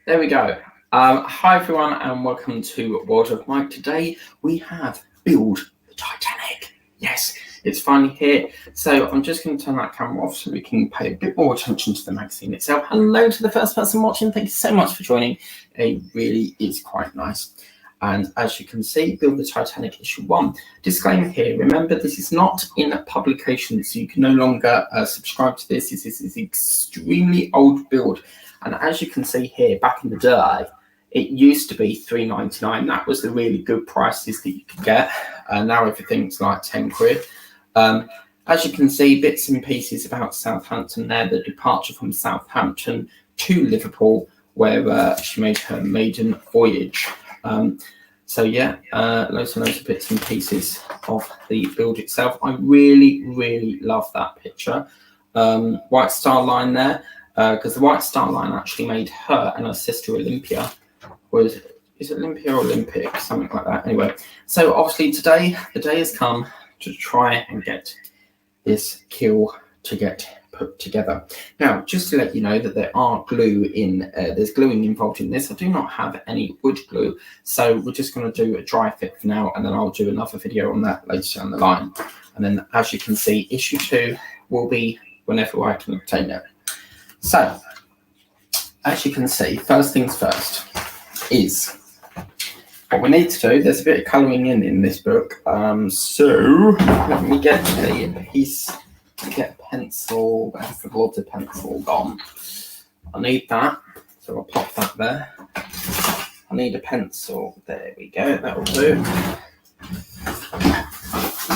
There we go. Hi everyone and welcome to World of Mike. Today we have Build the Titanic. Yes, it's finally here. So I'm just going to turn that camera off so we can pay a bit more attention to the magazine itself. Hello to the first person watching. Thank you so much for joining. It really is quite nice. And as you can see, Build the Titanic issue 1. Disclaimer here, remember this is not in publication, so you can no longer subscribe to this. This is extremely old build. And as you can see here, back in the day, it used to be £3.99. That was the really good prices that you could get. Now everything's like 10 quid. As you can see, bits and pieces about Southampton there, the departure from Southampton to Liverpool, where she made her maiden voyage. Loads and loads of bits and pieces of the build itself. I really love that picture. White Star Line there, because the White Star Line actually made her and her sister Olympia. Is it Olympia or Olympic? Something like that. Anyway, so obviously today, the day has come to try and get this keel to get put together. Now, just to let you know that there are glue in, there's gluing involved in this. I do not have any wood glue, so we're just going to do a dry fit for now, and then I'll do another video on that later down the line. And then, as you can see, issue 2 will be whenever I can obtain it. So, as you can see, first things first is what we need to do. There's a bit of colouring in this book, so let me get a piece. Get a pencil. Where's the water pencil gone? I need that, so I'll pop that there. I need a pencil. There we go. That'll do.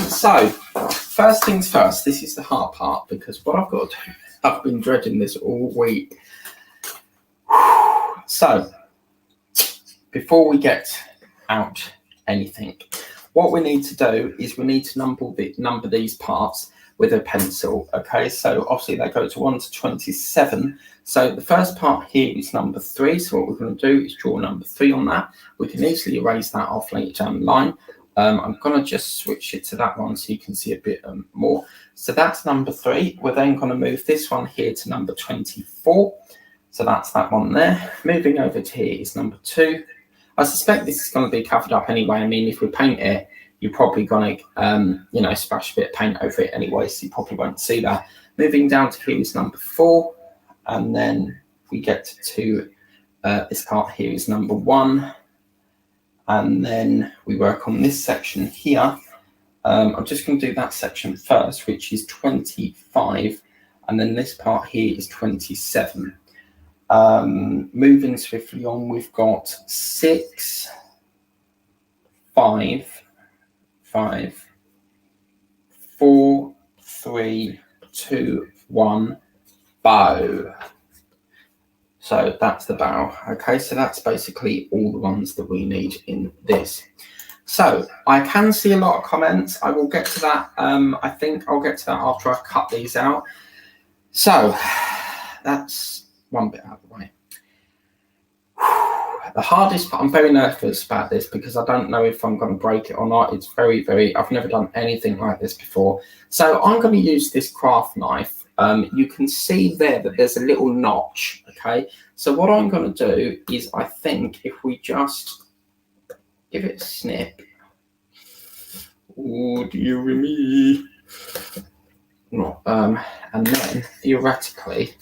So, first things first. This is the hard part because what I've got to do, I've been dreading this all week. So, before we get out anything, what we need to do is we need to number these parts with a pencil. Okay, so obviously they go to 1 to 27. So the first part here is number 3. So what we're going to do is draw number 3 on that. We can easily erase that off later down the line. I'm going to just switch it to that one so you can see a bit more. So that's number 3. We're then going to move this one here to number 24. So that's that one there. Moving over to here is number 2. I suspect this is going to be covered up anyway. I mean, if we paint it, you're probably going to, splash a bit of paint over it anyway, so you probably won't see that. Moving down to here is number 4, and then we get to this part here is number 1, and then we work on this section here. I'm just going to do that section first, which is 25, and then this part here is 27. Moving swiftly on, we've got 6, 5, 4, 3, 2, 1, bow. So that's the bow. Okay, so that's basically all the ones that we need in this. So I can see a lot of comments. I will get to that. I think I'll get to that after I cut these out. So that's one bit out of the way. The hardest part, I'm very nervous about this because I don't know if I'm going to break it or not. It's very, I've never done anything like this before. So I'm going to use this craft knife. You can see there that there's a little notch, okay? So what I'm going to do is I think if we just give it a snip. Oh, dear me. And then theoretically,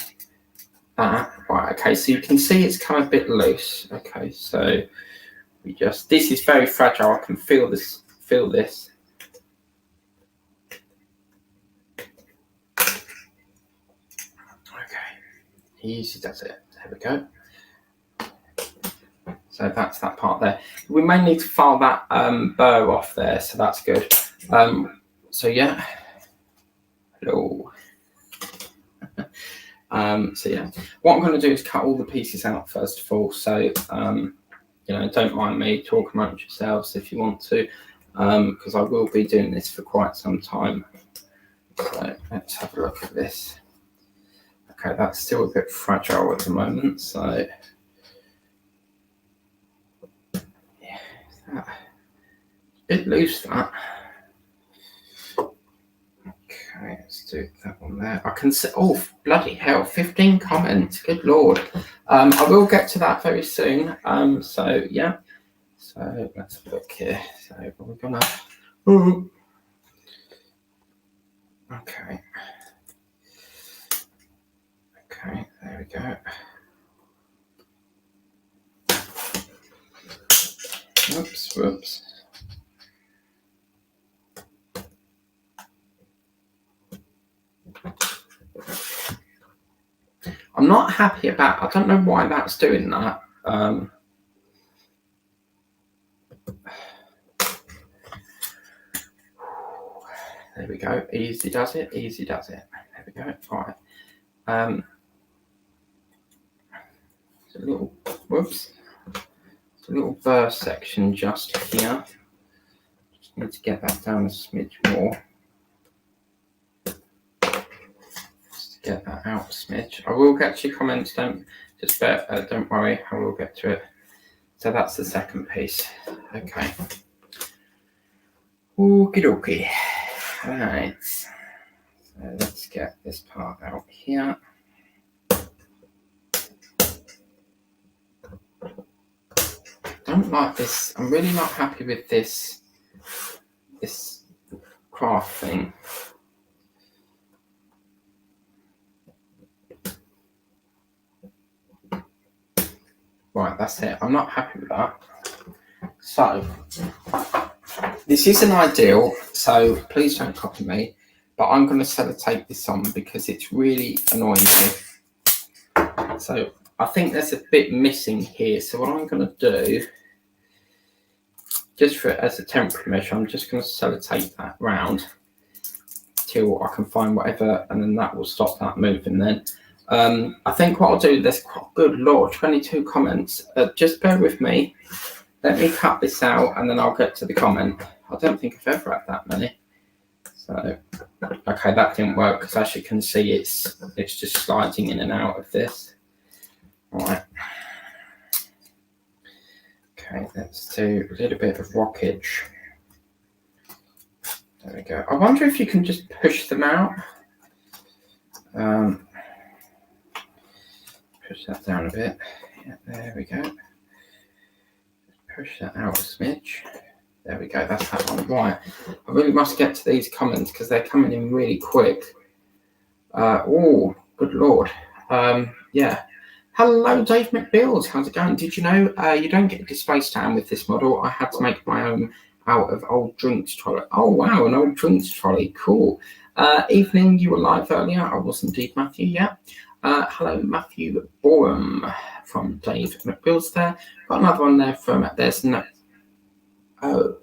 right, okay, so you can see it's kind of a bit loose. Okay, so this is very fragile. I can feel this. Okay, easy does it. There we go. So that's that part there. We may need to file that bow off there, so that's good. So yeah. Hello. What I'm going to do is cut all the pieces out first of all. So, don't mind me talking amongst yourselves if you want to, because I will be doing this for quite some time. So let's have a look at this. Okay, that's still a bit fragile at the moment. So, yeah, a bit loose that. Okay. Okay, let's do that one there. I can see, oh, bloody hell, 15 comments. Good Lord. I will get to that very soon. So, yeah. So, let's look here. So, we're going to... Okay. Okay, there we go. Whoops. I'm not happy about, I don't know why that's doing that. There we go. Easy does it. There we go. All right. It's a little, whoops. It's a little burst section just here. Just need to get that down a smidge more. Just to get that out a smidge. I will get to your comments. Don't worry. I will get to it. So that's the second piece. Okay. Okie dokie. Right. So let's get this part out here. Don't like this. I'm really not happy with this craft thing. Right, that's it. I'm not happy with that. So this isn't ideal, so please don't copy me, but I'm going to sellotape this on because it's really annoying me. So I think there's a bit missing here. So what I'm going to do, just for as a temporary measure, I'm just going to sellotape that round till I can find whatever, and then that will stop that moving then. I think what I'll do, there's quite, good Lord, 22 comments. Just bear with me. Let me cut this out and then I'll get to the comment. I don't think I've ever had that many. So, okay, that didn't work because as you can see, it's just sliding in and out of this. All right. Okay, let's do a little bit of rockage. There we go. I wonder if you can just push them out. Push that down a bit. Yeah, there we go. Push that out a smidge. There we go, that's that one. Right, I really must get to these comments because they're coming in really quick. Oh, good Lord. Yeah. Hello, Dave McBills. How's it going? Did you know you don't get a display stand with this model? I had to make my own out of old drinks trolley. Oh, wow, an old drinks trolley. Cool. Evening, you were live earlier. I was indeed, Matthew, yeah. Hello, Matthew Borum from Dave McBills there. Got another one there from, there's no, oh.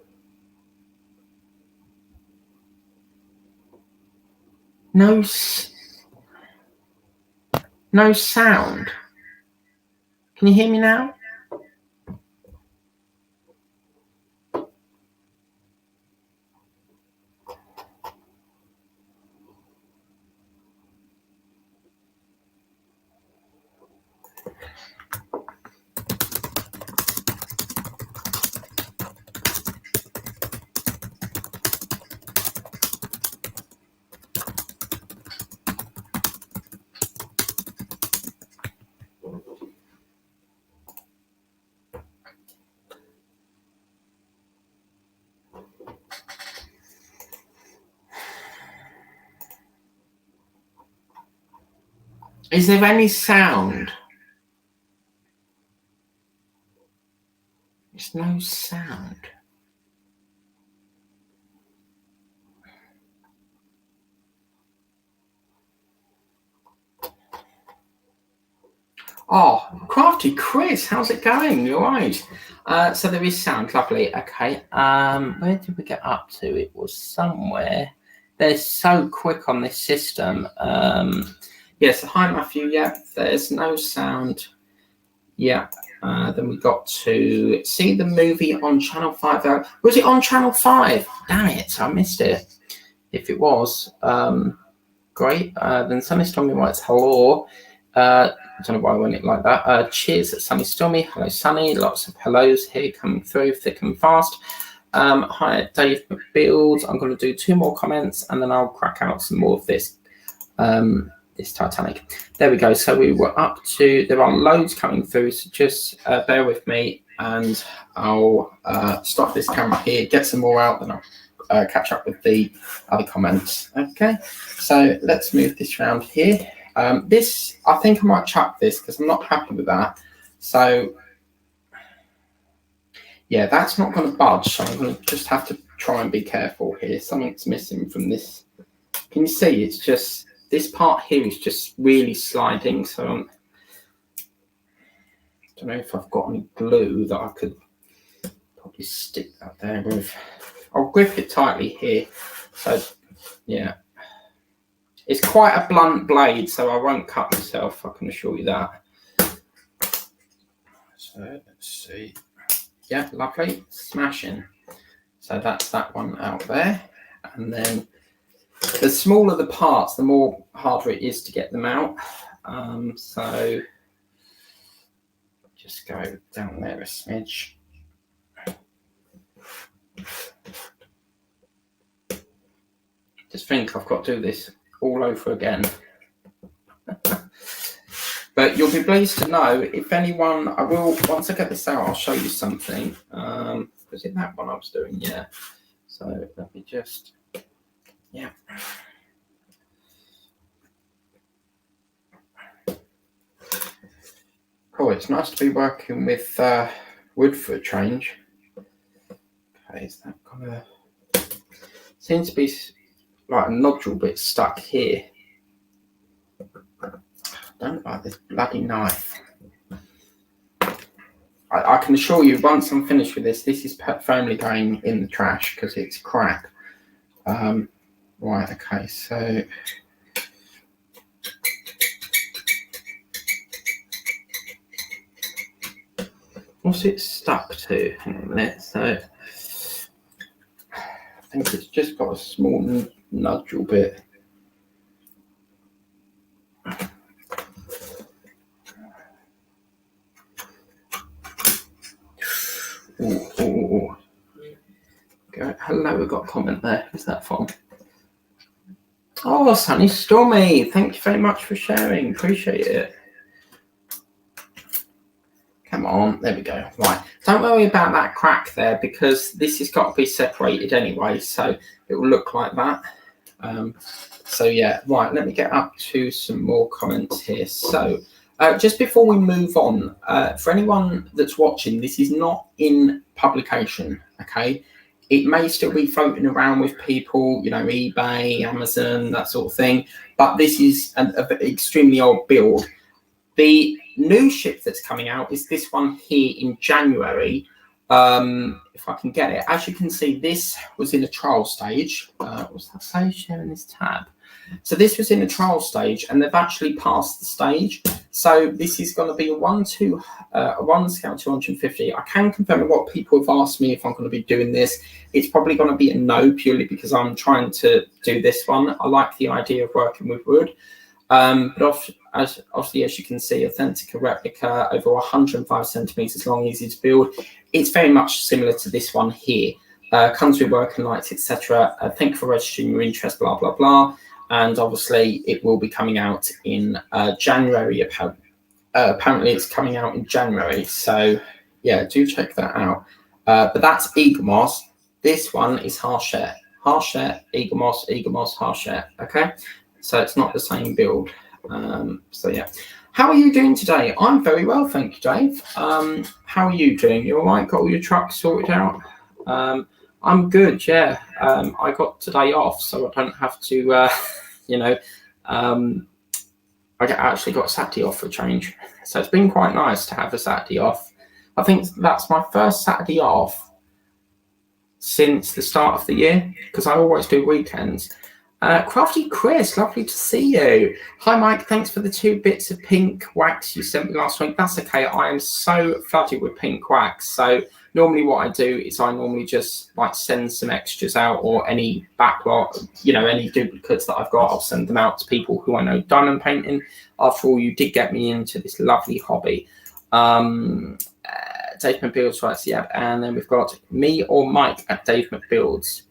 No sound. Can you hear me now? Is there any sound? There's no sound. Oh, Crafty Chris, how's it going? You all right? So there is sound, lovely. Okay, where did we get up to? It was somewhere. They're so quick on this system. Yes, hi Matthew. Yeah, there's no sound. Yeah. Then we got to see the movie on Channel 5. Was it on Channel 5? Damn it, I missed it. If it was, great. Then Sunny Stormy writes hello. I don't know why I went it like that. Cheers, Sunny Stormy. Hello, Sunny. Lots of hellos here coming through thick and fast. Hi, Dave Builds. I'm going to do 2 more comments and then I'll crack out some more of this. This Titanic. There we go. So we were up to, there are loads coming through, so just bear with me and I'll stop this camera here, get some more out, then I'll catch up with the other comments. Okay, so let's move this around here. This, I think I might chuck this because I'm not happy with that. So yeah, that's not going to budge, so I'm going to just have to try and be careful here. Something's missing from this. Can you see? It's just, this part here is just really sliding, so I don't know if I've got any glue that I could probably stick that there with. I'll grip it tightly here. So yeah, it's quite a blunt blade, so I won't cut myself, I can assure you that. So let's see. Yeah, lovely, smashing. So that's that one out there, and then the smaller the parts, the more harder it is to get them out. So just go down there a smidge. Just think I've got to do this all over again. But you'll be pleased to know, if anyone, I will, once I get this out, I'll show you something. Was it that one I was doing? Yeah. So let me just, yeah. Oh, it's nice to be working with wood for a change. Okay, is that gonna, seems to be like a nodule bit stuck here. I don't like this bloody knife. I can assure you, once I'm finished with this is firmly going in the trash because it's crap. Right, okay, so what's it stuck to? Hang on a minute. So I think it's just got a small nodule bit. Ooh. Hello, we've got a comment there. Who's that from? Oh, Sunny Stormy. Thank you very much for sharing. Appreciate it. Come on, there we go. Right, don't worry about that crack there because this has got to be separated anyway, so it will look like that. So yeah, right, let me get up to some more comments here. So just before we move on, for anyone that's watching, this is not in publication, okay? It may still be floating around with people, you know, eBay, Amazon, that sort of thing, but this is an extremely old build. The new ship that's coming out is this one here in January. If I can get it, as you can see, this was in a trial stage. What's that say? Sharing this tab. So this was in a trial stage, and they've actually passed the stage. So this is going to be a 1 scale 250. I can confirm what people have asked me if I'm going to be doing this. It's probably going to be a no, purely because I'm trying to do this one. I like the idea of working with wood. But obviously, as you can see, authentic replica, over 105 centimeters long, easy to build. It's very much similar to this one here. Comes with working lights, etc. Thank you for registering your interest, blah, blah, blah. And obviously, it will be coming out in January. Apparently, it's coming out in January. So, yeah, do check that out. But that's Eagle Moss. This one is Hachette. Hachette, Eagle Moss, Hachette. Okay? So it's not the same build. So yeah. How are you doing today? I'm very well, thank you, Dave. How are you doing? You all right? Got all your trucks sorted out? I'm good, yeah. I got today off, so I don't have to, I actually got Saturday off for a change. So it's been quite nice to have a Saturday off. I think that's my first Saturday off since the start of the year, because I always do weekends. Crafty Chris, lovely to see you. Hi Mike, thanks for the 2 bits of pink wax you sent me last week. That's okay, I am so flooded with pink wax. So normally what I do is I normally just like send some extras out, or any backlog, you know, any duplicates that I've got, I'll send them out to people who I know diamond painting. After all, you did get me into this lovely hobby. Dave McBuilds writes, yeah. And then we've got me or Mike at Dave McBuilds.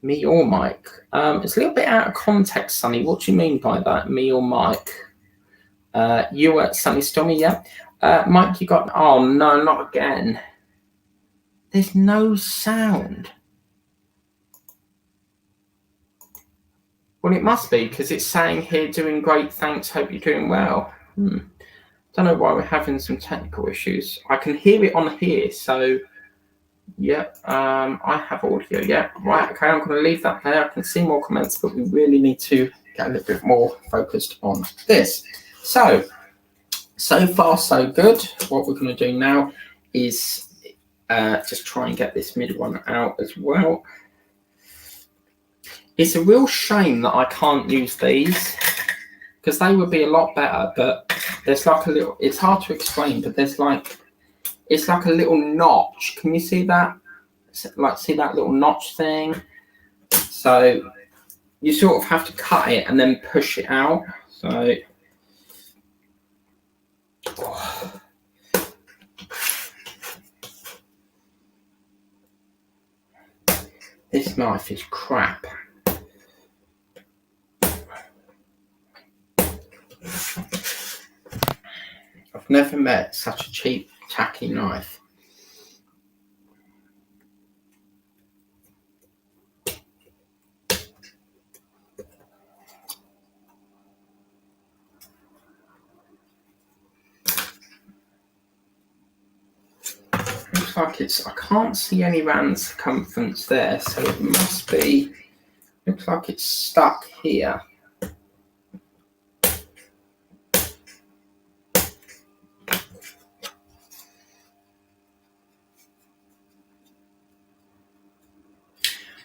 Me or Mike? It's a little bit out of context, Sonny. What do you mean by that? Me or Mike? You at Sunny Stormy, yeah. Mike, you got... Oh, no, not again. There's no sound. Well, it must be, because it's saying here, doing great, thanks, hope you're doing well. Don't know why we're having some technical issues. I can hear it on here, so... Yeah, I have audio, yeah. Right, okay, I'm going to leave that there. I can see more comments, but we really need to get a little bit more focused on this. So far, so good. What we're going to do now is just try and get this middle one out as well. It's a real shame that I can't use these, because they would be a lot better, but there's like a little, it's hard to explain, but there's like, it's like a little notch. Can you see that? Like, see that little notch thing? So you sort of have to cut it and then push it out. So this knife is crap. I've never met such a cheap, tacky knife. Looks like it's, I can't see any round circumference there, so it must be, looks like it's stuck here.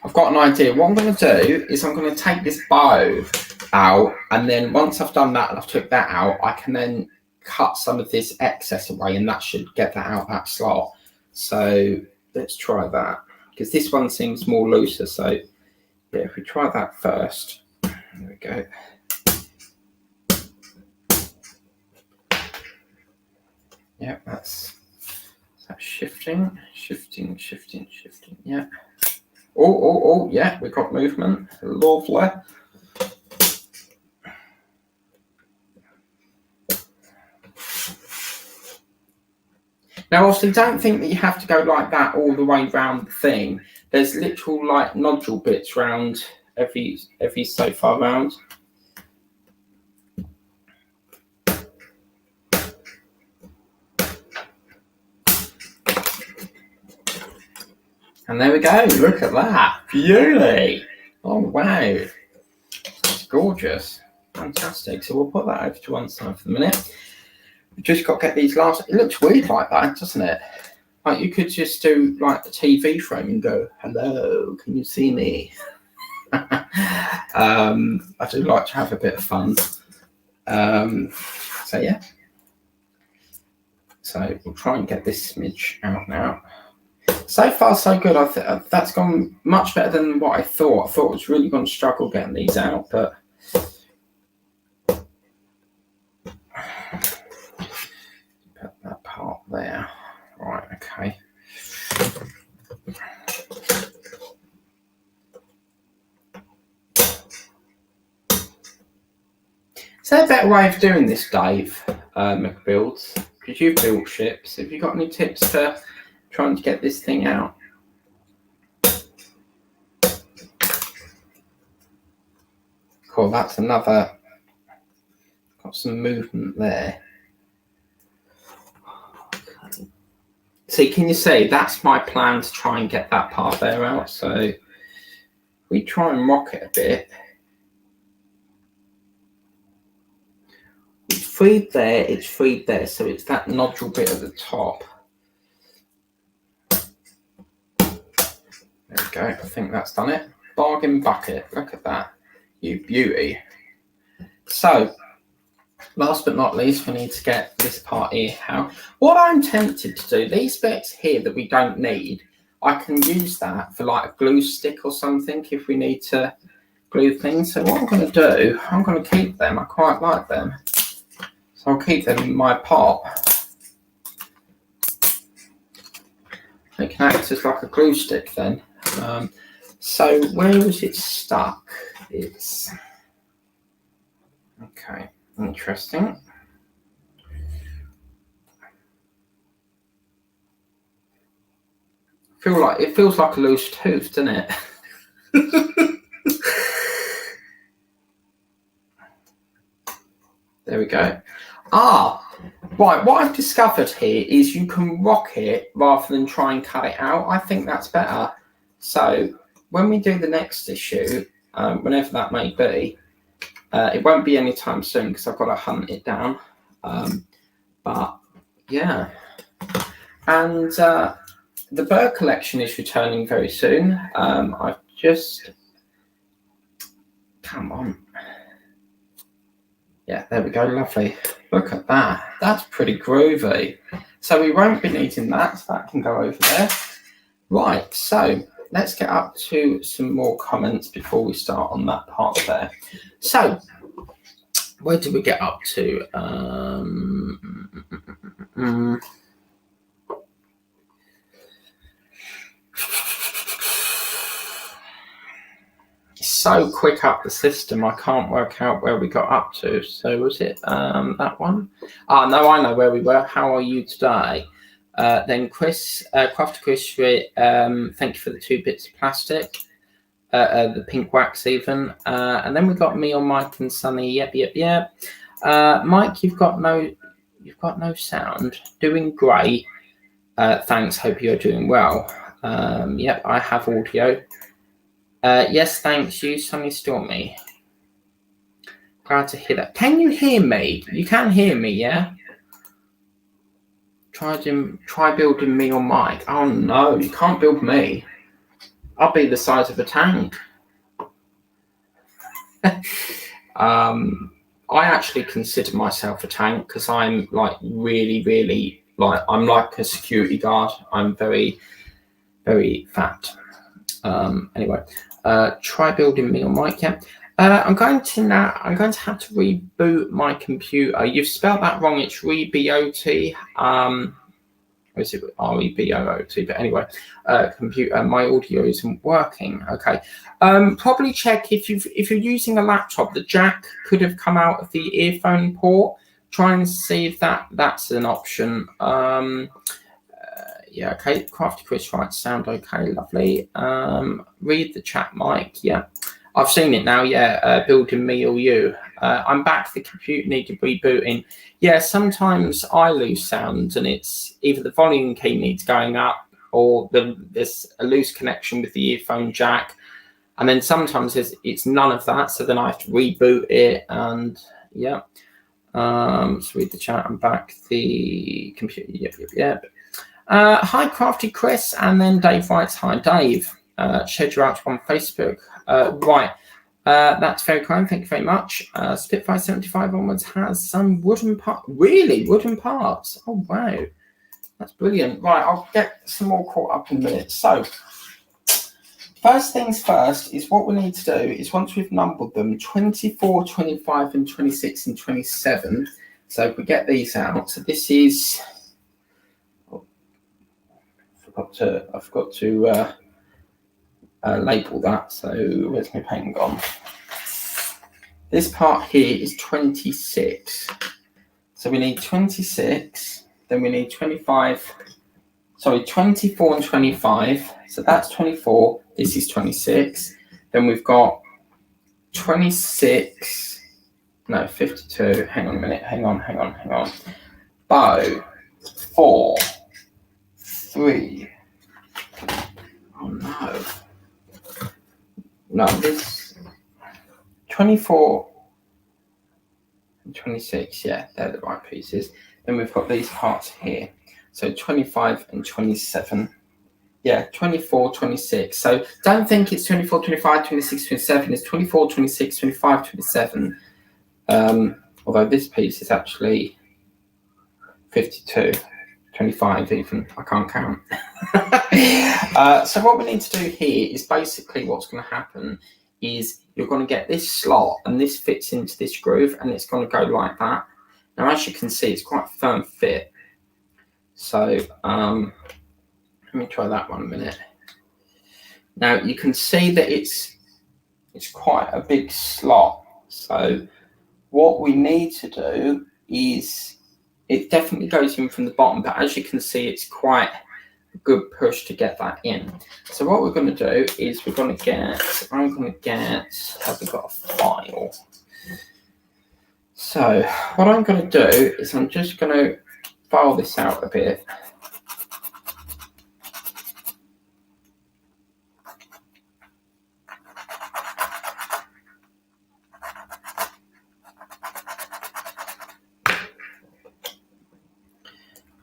I've got an idea. What I'm going to do is I'm going to take this bow out, and then once I've done that and I've took that out, I can then cut some of this excess away, and that should get that out that slot. So let's try that, because this one seems more looser. So yeah, if we try that first, there we go. Yeah, that's shifting. Yeah. Oh, yeah, we got movement. Lovely. Now, obviously, don't think that you have to go like that all the way round the thing. There's literal, like, nodule bits round every so far round. And there we go. Look at that. Beauty. Oh, wow. It's gorgeous. Fantastic. So we'll put that over to one side for the minute. We've just got to get these last... It looks weird like that, doesn't it? Like, you could just do, like, the TV frame and go, hello, can you see me? I do like to have a bit of fun. So, yeah. So we'll try and get this smidge out now. So far, so good. That's gone much better than what I thought. I thought I was really going to struggle getting these out, but put that part there. Right, okay. Is there a better way of doing this, Dave McBuilds? Because you've built ships. Have you got any tips for trying to get this thing out? Cool, that's another, got some movement there. Okay. See, can you see, that's my plan to try and get that part there out. So we try and rock it a bit. It's freed there, it's freed there, so it's that nodule bit at the top. There we go, I think that's done it. Bargain bucket, look at that. You beauty. So, last but not least, we need to get this part here out. What I'm tempted to do, these bits here that we don't need, I can use that for like a glue stick or something if we need to glue things. So what I'm going to do, I'm going to keep them. I quite like them. So I'll keep them in my pot. It can act as like a glue stick then. So where was it stuck? It's okay. Interesting. It feels like a loose tooth, doesn't it? There we go. Right, what I've discovered here is you can rock it rather than try and cut it out. I think that's better. So when we do the next issue, whenever that may be, it won't be anytime soon because I've got to hunt it down. But yeah. And the bird collection is returning very soon. I've just... Come on. Yeah, there we go, lovely. Look at that. That's pretty groovy. So we won't be needing that, so that can go over there. Right, so let's get up to some more comments before we start on that part there. So, where did we get up to? So quick up the system, I can't work out where we got up to. So was it that one? No, I know where we were. How are you today? Then Chris, Crafter Chris, thank you for the 2 bits of plastic, the pink wax even. And then we got me on Mike and Sunny. Yep. Mike, you've got no sound. Doing great. Thanks. Hope you're doing well. Yep, I have audio. Yes, thanks you, Sunny Stormy. Glad to hear that. Can you hear me? You can hear me, yeah? Try building me on mic. Oh no, you can't build me. I'll be the size of a tank. I actually consider myself a tank because I'm like really I'm like a security guard. I'm very, very fat. Anyway. Try building me on mic, yeah. I'm going to have to reboot my computer. You've spelled that wrong. It's Reboot. Or is it Reboot? But anyway, computer. My audio isn't working. Okay. Probably check if you're using a laptop. The jack could have come out of the earphone port. Try and see if that's an option. Yeah, okay. Crafty Chris writes, sound okay, lovely. Read the chat, Mike. Yeah, I've seen it now. Yeah, building me or you. I'm back. The computer needed rebooting. Yeah, sometimes I lose sound, and it's either the volume key needs going up, or there's a loose connection with the earphone jack, and then sometimes it's none of that. So then I have to reboot it, and yeah. Let's read the chat. I'm back. The computer. Yep. Hi, Crafty Chris, and then Dave writes, hi, Dave. Schedule out on Facebook. Right, that's very kind. Thank you very much. Spitfire 75 onwards has some wooden parts. Really? Wooden parts? Oh, wow. That's brilliant. Right, I'll get some more caught up in a minute. So, first things first is what we need to do is once we've numbered them, 24, 25, and 26, and 27. So, if we get these out. So, this is... I forgot to label that. So where's my pen gone? This part here is 26. So we need 26. Then we need 25. Sorry, 24 and 25. So that's 24. This is 26. Then we've got 26. No, 52. Hang on a minute. Hang on. Bow. 4. 3. Oh no. No, this 24 and 26, yeah, they're the right pieces. Then we've got these parts here. So 25 and 27. Yeah, 24, 26. So don't think it's 24, 25, 26, 27. It's 24, 26, 25, 27. Although this piece is actually 52. 25 even, I can't count. So what we need to do here is basically what's going to happen is you're going to get this slot and this fits into this groove and it's going to go like that. Now as you can see it's quite a firm fit. So Let me try that one a minute. Now you can see that it's quite a big slot. So what we need to do is, it definitely goes in from the bottom, but as you can see, it's quite a good push to get that in. So what we're going to do is I'm going to get, have we got a file? So what I'm going to do is I'm just going to file this out a bit.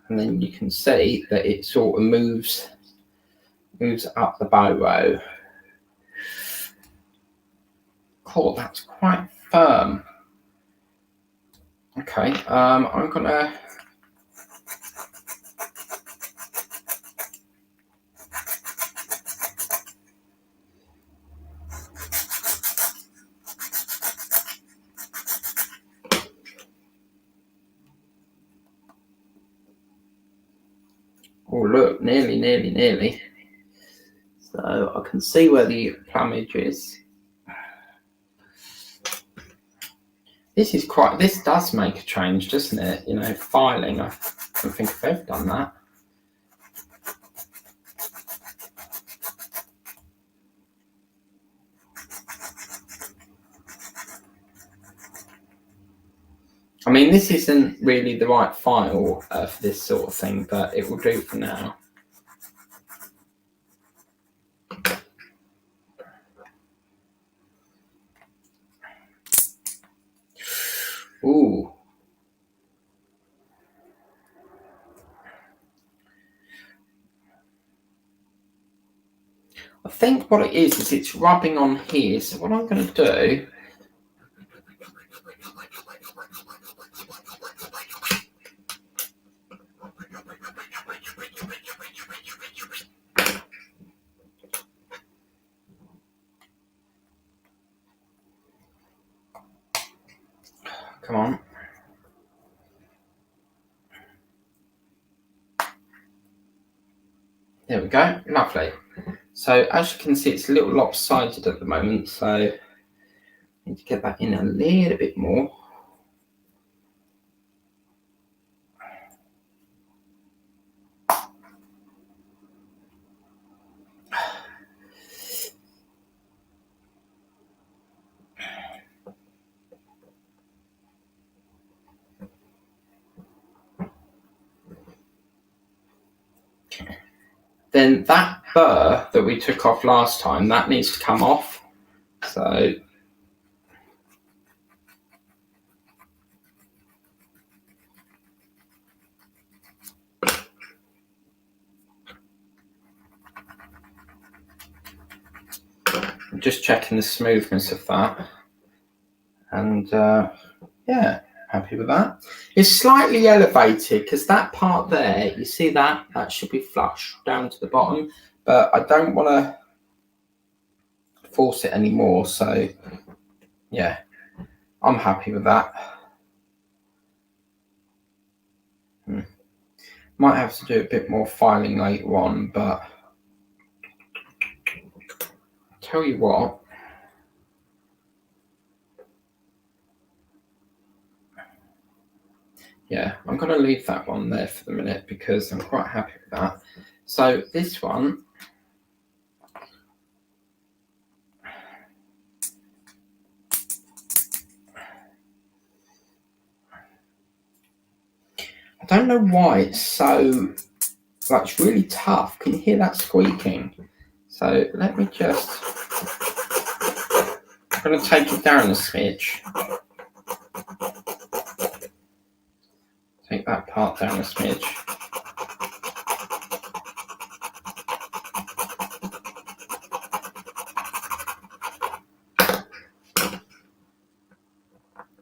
And then you can see that it sort of moves up the bow row. Cool, that's quite firm. Okay, I'm gonna oh look, nearly. So I can see where the plumage is. This does make a change, doesn't it? You know, filing, I don't think I've ever done that. I mean, this isn't really the right file for this sort of thing, but it will do for now. Ooh. I think what it is it's rubbing on here. So what I'm going to do, come on. There we go, lovely. So as you can see, it's a little lopsided at the moment, so I need to get that in a little bit more. Then that burr that we took off last time, that needs to come off. So I'm just checking the smoothness of that. And yeah, happy with that. It's slightly elevated because that part there, you see that should be flush down to the bottom, but I don't want to force it anymore. So yeah, I'm happy with that. Might have to do a bit more filing later on, but I'll tell you what. Yeah, I'm going to leave that one there for the minute because I'm quite happy with that. So this one, I don't know why it's so, like, it's really tough. Can you hear that squeaking? So let me just, I'm going to take it down a smidge. Take that part down a smidge.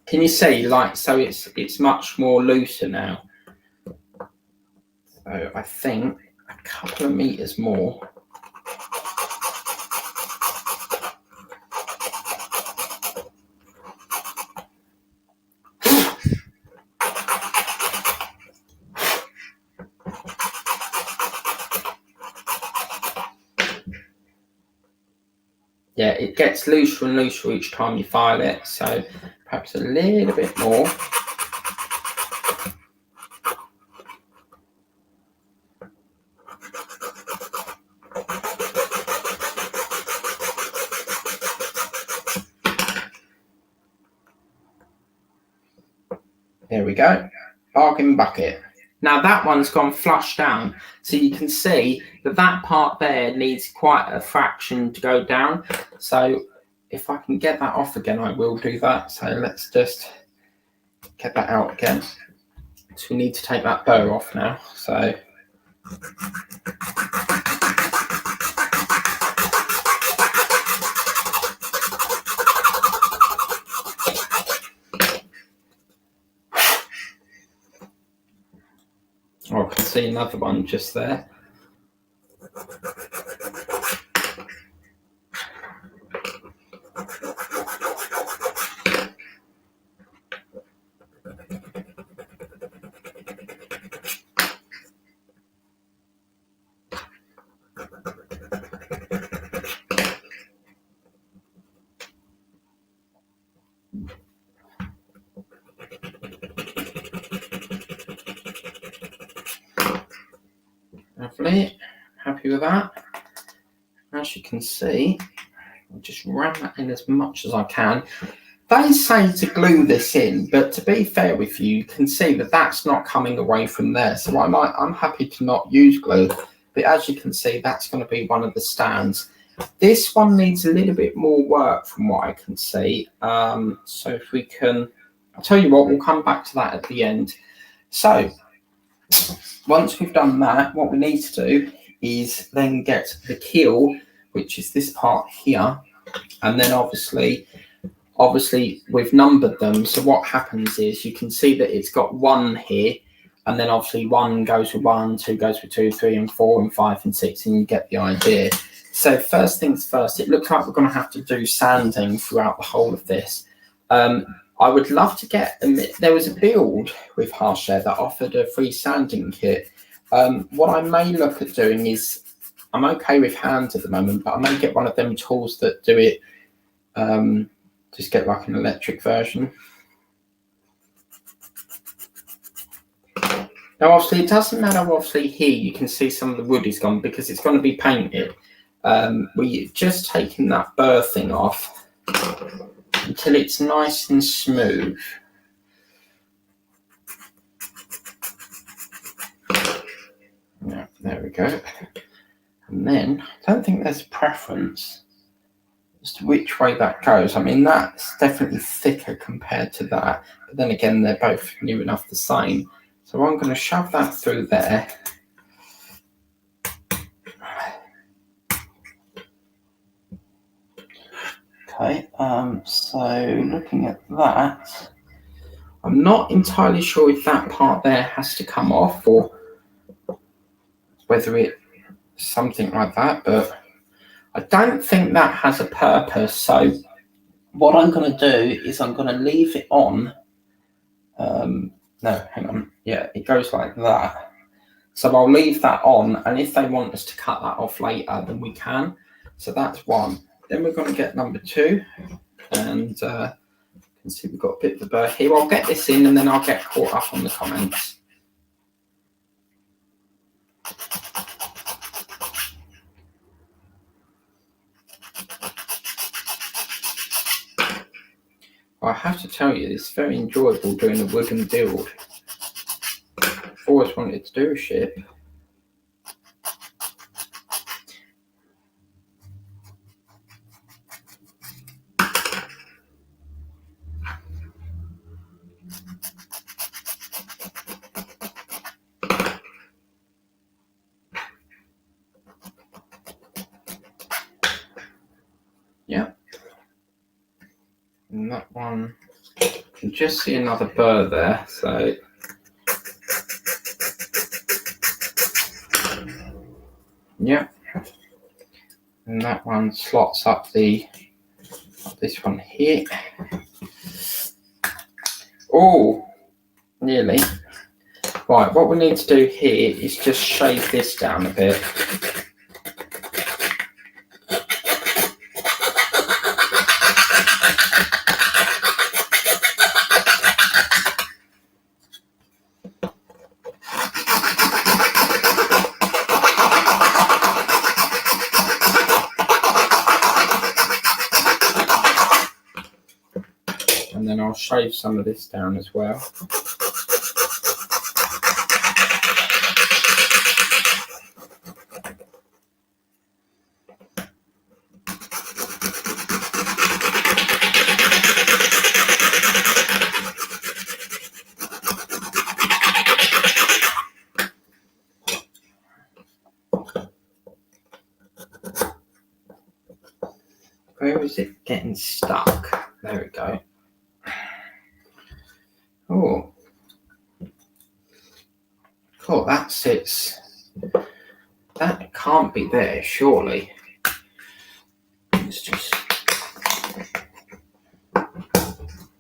Can you see, like, so it's much more looser now. So I think a couple of meters more. yeah, it gets looser and looser each time you file it, so perhaps a little bit more. There we go, bargain bucket. Now that one's gone flush down, so you can see that that part there needs quite a fraction to go down. So if I can get that off again, I will do that. So let's just get that out again. So we need to take that bow off now. So I can see another one just there. Lovely, happy with that. As you can see, I'll just ram that in as much as I can. They say to glue this in, but to be fair with you, you can see that that's not coming away from there. So I'm happy to not use glue, but as you can see, that's going to be one of the stands. This one needs a little bit more work from what I can see. So if we can, I'll tell you what, we'll come back to that at the end. So once we've done that, what we need to do is then get the keel, which is this part here, and then obviously we've numbered them. So what happens is you can see that it's got 1 here, and then obviously 1 goes with 1, 2 goes with 2, 3 and 4 and 5 and 6, and you get the idea. So first things first, it looks like we're going to have to do sanding throughout the whole of this. I would love to get, there was a build with Hachette that offered a free sanding kit. What I may look at doing is, I'm okay with hands at the moment, but I may get one of them tools that do it, just get like an electric version. Now obviously it doesn't matter, obviously here you can see some of the wood is gone because it's going to be painted. We're just taking that burr thing off until it's nice and smooth. Yeah, there we go. And then I don't think there's a preference as to which way that goes. I mean, that's definitely thicker compared to that, but then again, they're both near enough the same. So I'm going to shove that through there. Okay, so looking at that, I'm not entirely sure if that part there has to come off or whether it's something like that, but I don't think that has a purpose. So what I'm going to do is I'm going to leave it on. No, hang on. Yeah, it goes like that. So I'll leave that on, and if they want us to cut that off later, then we can. So that's one. Then we're going to get number 2, and you can see we've got a bit of the burr here. I'll get this in, and then I'll get caught up on the comments. I have to tell you, it's very enjoyable doing a wooden build. I've always wanted to do a ship. Yeah. And that one, you can just see another burr there, so yeah. And that one slots up this one here. Oh, nearly. Right, what we need to do here is just shave this down a bit. I'll shave some of this down as well. Where is it getting stuck? There we go. Oh, cool. That sits. That can't be there, surely. It's just.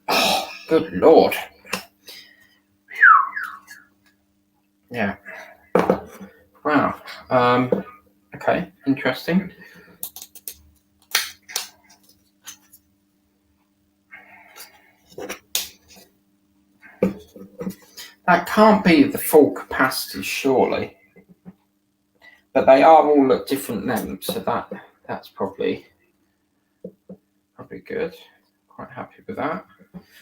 Oh, good Lord. Yeah. Wow. Okay. Interesting. That can't be the full capacity, surely. But they are all at different lengths, so that's probably good. Quite happy with that.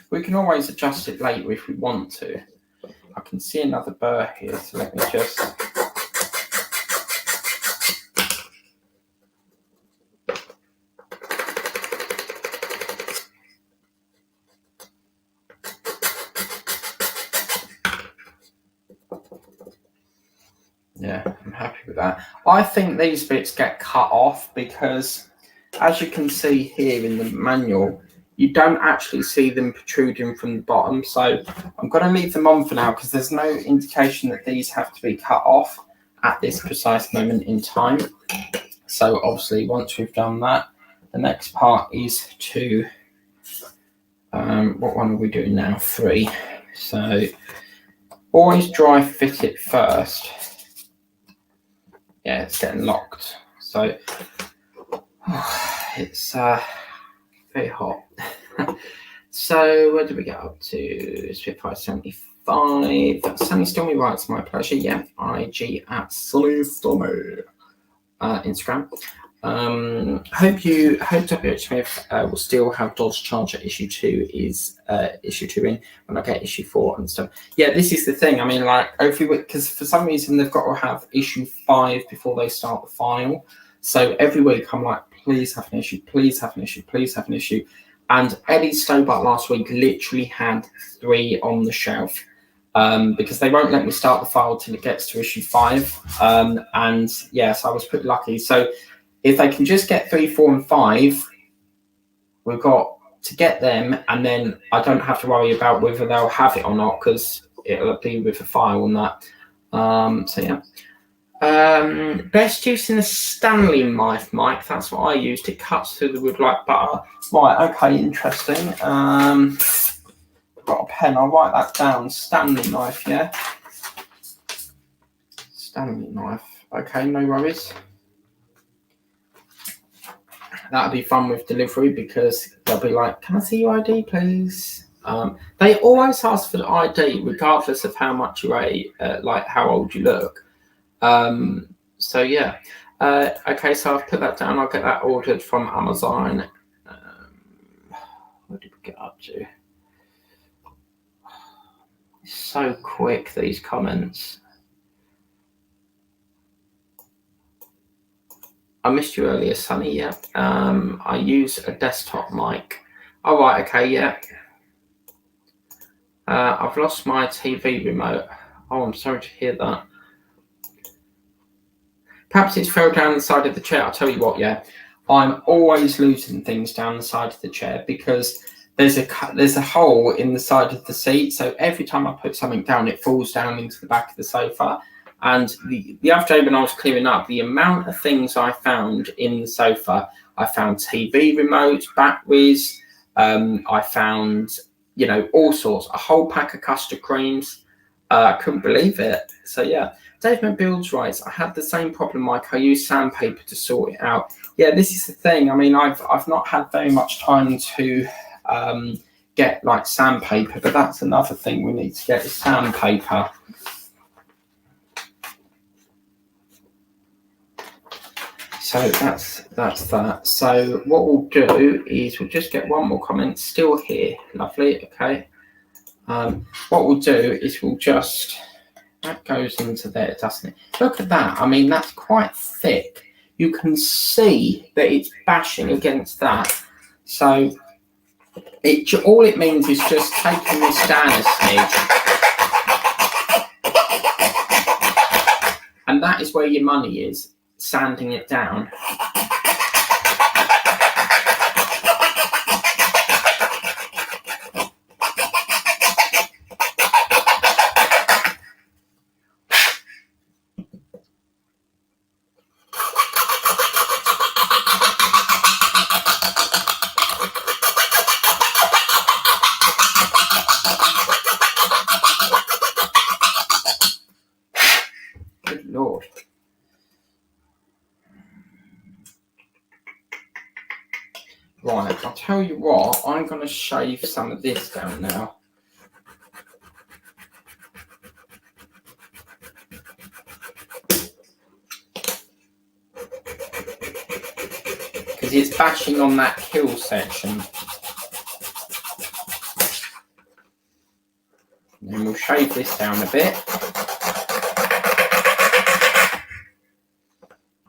We can always adjust it later if we want to. I can see another burr here, so let me just. Yeah, I'm happy with that. I think these bits get cut off because, as you can see here in the manual, you don't actually see them protruding from the bottom. So I'm going to leave them on for now because there's no indication that these have to be cut off at this precise moment in time. So obviously, once we've done that, the next part is to, what one are we doing now? 3. So always dry fit it first. Yeah, it's getting locked. So it's very hot. So where did we get up to? It's 5575. Sunny Stormy writes, my pleasure. Yeah, IG at Sunny Stormy. Instagram. Hope WHMF will still have Dodge Charger issue 2 in when I get issue 4 and stuff. Yeah, this is the thing. I mean, like every week, because for some reason they've got to have issue 5 before they start the file. So every week I'm like, please have an issue, please have an issue, please have an issue. And Eddie Stobart last week literally had 3 on the shelf. Because they won't let me start the file till it gets to issue 5. And yes, I was pretty lucky. So if they can just get 3, 4, and 5, we've got to get them, and then I don't have to worry about whether they'll have it or not because it'll be with a file on that. So yeah. Best use in a Stanley knife, Mike. That's what I used. It cuts through the wood like butter. Right. Okay. Interesting. Got a pen, I'll write that down. Stanley knife, yeah? Stanley knife. Okay, no worries. That'll be fun with delivery because they'll be like, can I see your ID, please? They always ask for the ID regardless of how much you weigh, like how old you look. So yeah. Okay, so I've put that down. I'll get that ordered from Amazon. What did we get up to? So quick, these comments. I missed you earlier, Sunny. Yeah. I use a desktop mic. All right. Okay. Yeah. I've lost my TV remote. Oh, I'm sorry to hear that. Perhaps it's fell down the side of the chair. I'll tell you what. Yeah. I'm always losing things down the side of the chair because there's a hole in the side of the seat. So every time I put something down, it falls down into the back of the sofa. And the other day when I was clearing up, the amount of things I found in the sofa, I found TV remotes, batteries, I found, all sorts, a whole pack of custard creams. I couldn't believe it. So yeah, Dave McBuild's writes, I had the same problem, Mike. I used sandpaper to sort it out. Yeah, this is the thing. I mean, I've not had very much time to get like sandpaper, but that's another thing we need to get is sandpaper. So that's that. So what we'll do is we'll just get one more comment still here. Lovely. Okay. What we'll do is we'll just, that goes into there, doesn't it? Look at that. I mean, that's quite thick. You can see that it's bashing against that. So all it means is just taking this down a smidge. And that is where your money is, sanding it down. Good Lord. Right, I'll tell you what, I'm going to shave some of this down now. Because it's bashing on that keel section. And we'll shave this down a bit.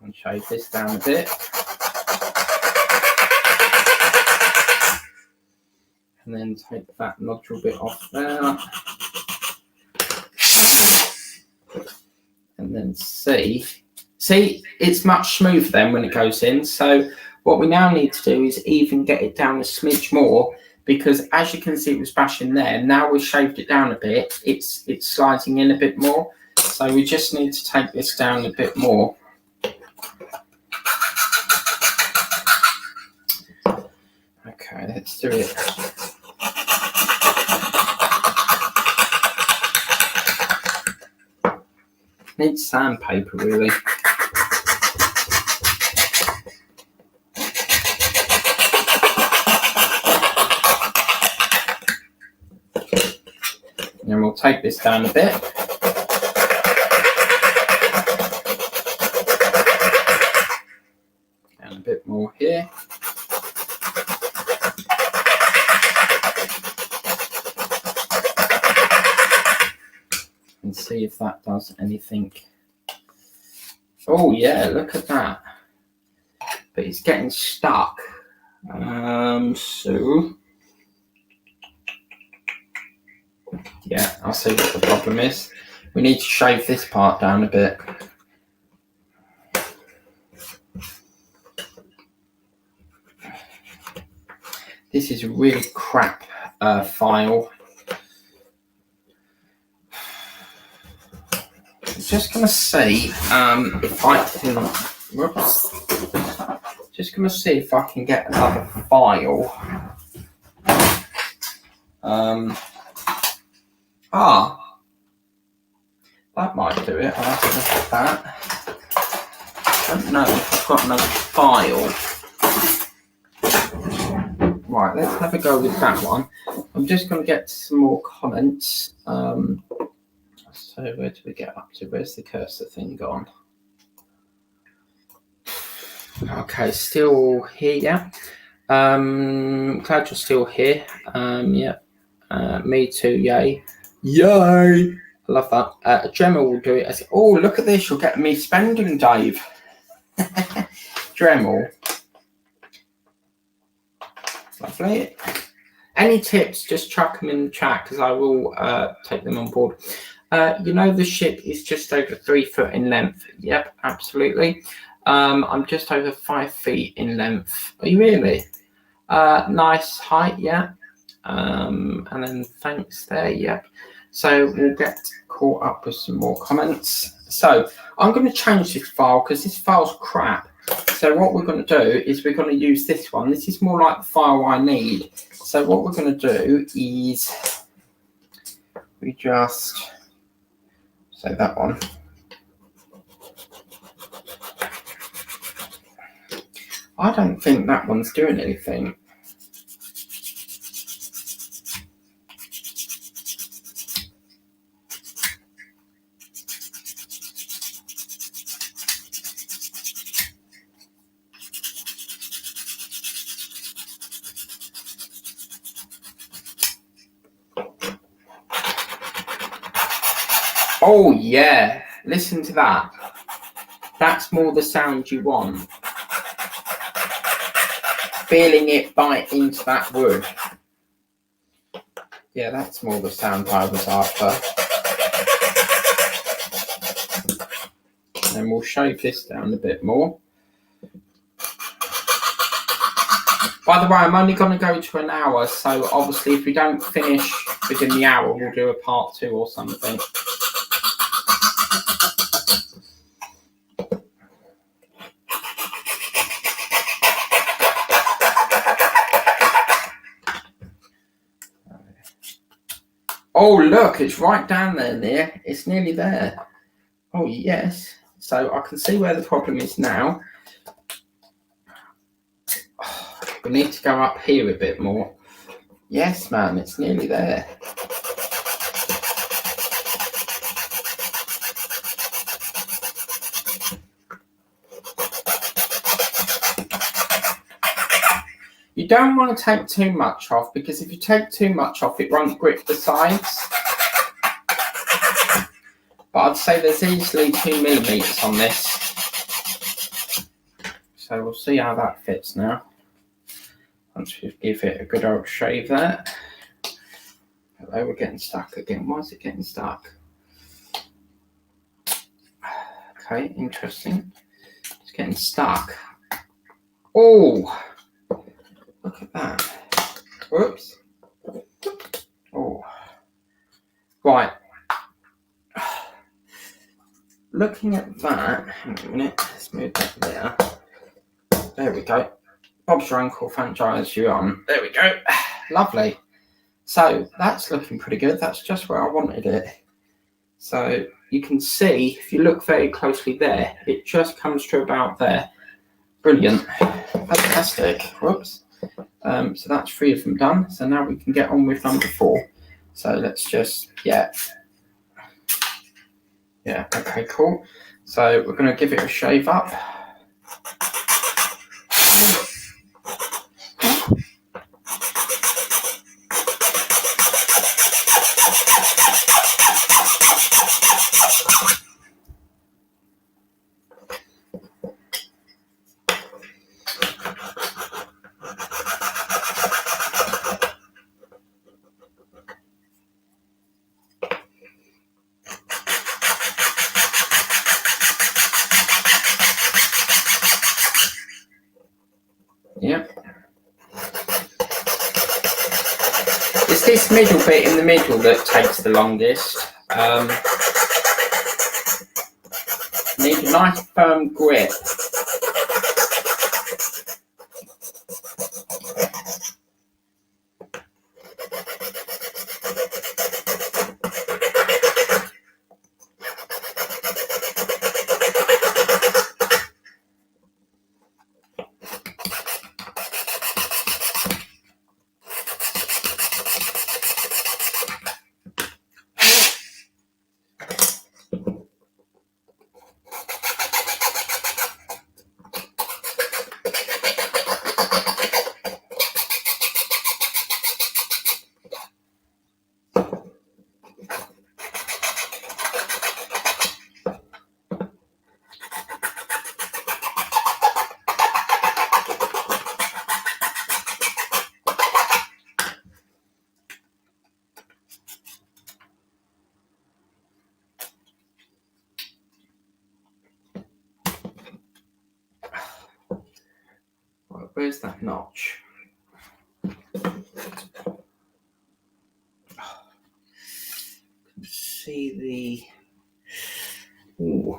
And shave this down a bit. And then take that nodule bit off there. And then see, it's much smoother then when it goes in. So what we now need to do is even get it down a smidge more, because as you can see it was bashing there. Now we've shaved it down a bit, it's sliding in a bit more. So we just need to take this down a bit more. Okay, let's do it. Needs sandpaper really. And we'll take this down a bit. And a bit more here. And see if that does anything. Oh yeah, look at that. But it's getting stuck. So yeah, I'll see what the problem is. We need to shave this part down a bit. This is a really crap file. I'm just going to see if I can. Whoops. Just going to see if I can get another file. That might do it. I'll have to look at that. I don't know if I've got another file. Right, let's have a go with that one. I'm just going to get some more comments. So where do we get up to? Where's the cursor thing gone? Okay, still here, yeah. Glad you're still here. Yeah. Me too, yay. Yay! I love that. Gemma will do it. Oh, look at this. You're getting me spending, Dave. Dremel. Lovely. Any tips, just chuck them in the chat because I will take them on board. You know the ship is just over 3 foot in length. Yep, absolutely. I'm just over 5 feet in length. Are you really? Nice height, yeah. And then thanks there, yep. So we'll get caught up with some more comments. So I'm going to change this file because this file's crap. So what we're going to do is we're going to use this one. This is more like the file I need. So what we're going to do is we just say that one. I don't think that one's doing anything. Oh yeah, listen to that. That's more the sound you want. Feeling it bite into that wood. Yeah, that's more the sound I was after. And we'll shave this down a bit more. By the way, I'm only going to go to an hour, so obviously if we don't finish within the hour, we'll do a part 2 or something. Oh, look, it's right down there near. It's nearly there. Oh, yes. So I can see where the problem is now. Oh, we need to go up here a bit more. Yes, man, it's nearly there. You don't want to take too much off, because if you take too much off, it won't grip the sides. But I'd say there's easily 2mm on this. So we'll see how that fits now. Once we give it a good old shave there. Hello, we're getting stuck again. Why is it getting stuck? Okay, interesting. It's getting stuck. Oh, look at that. Whoops. Oh. Right. Looking at that, hang on a minute, let's move that there. There we go. Bob's your uncle, franchise you on. There we go. Lovely. So that's looking pretty good. That's just where I wanted it. So you can see, if you look very closely there, it just comes to about there. Brilliant. Fantastic. Whoops. So that's 3 of them done. So now we can get on with number 4. So let's just, yeah, okay, cool. So we're going to give it a shave up. Yep. It's this middle bit in the middle that takes the longest. Need a nice firm grip. Where's that notch? See the... Ooh.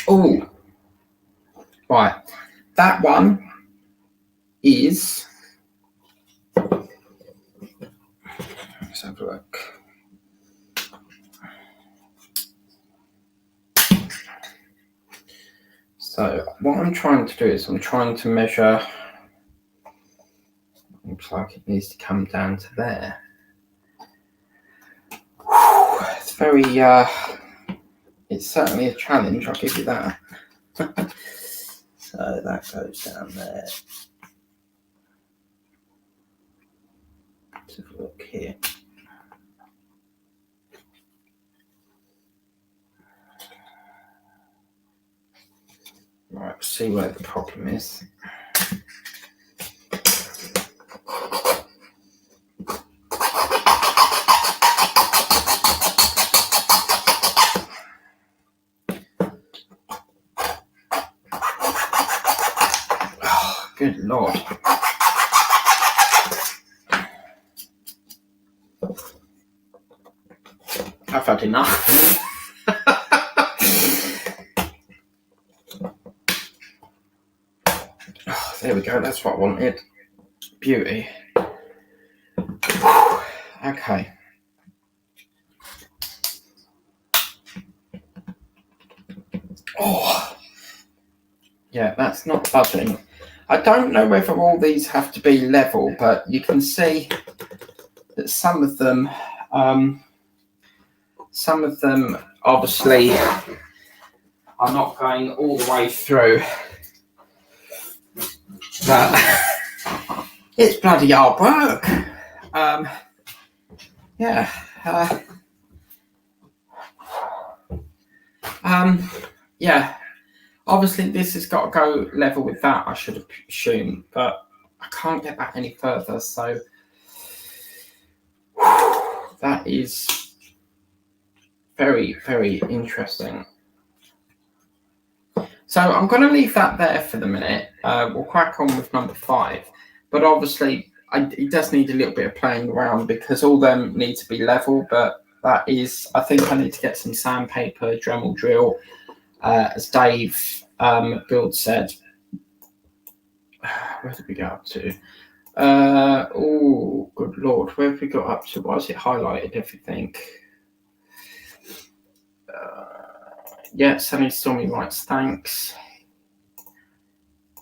Oh, right. That one is. Let's have a look. So what I'm trying to do is I'm trying to measure. Looks like it needs to come down to there. It's very. It's certainly a challenge. I'll give you that. So that goes down there. Let's have a look here. Right, see where the problem is. Oh, good Lord. I've had enough. Oh, there we go, that's what I wanted. Beauty. Okay. Oh, yeah, that's not budging. I don't know whether all these have to be level, but you can see that some of them obviously are not going all the way through. But it's bloody hard work. Yeah. Yeah. Obviously, this has got to go level with that, I should assume, but I can't get that any further. So that is very, very interesting. So I'm going to leave that there for the minute. We'll crack on with number 5. But obviously, it does need a little bit of playing around because all them need to be level. But that is, I think I need to get some sandpaper, Dremel drill, as Dave Build said. Where did we go up to? Oh, good Lord. Where have we got up to? Why is it highlighted everything? Yeah, Sunny Stormy writes, thanks.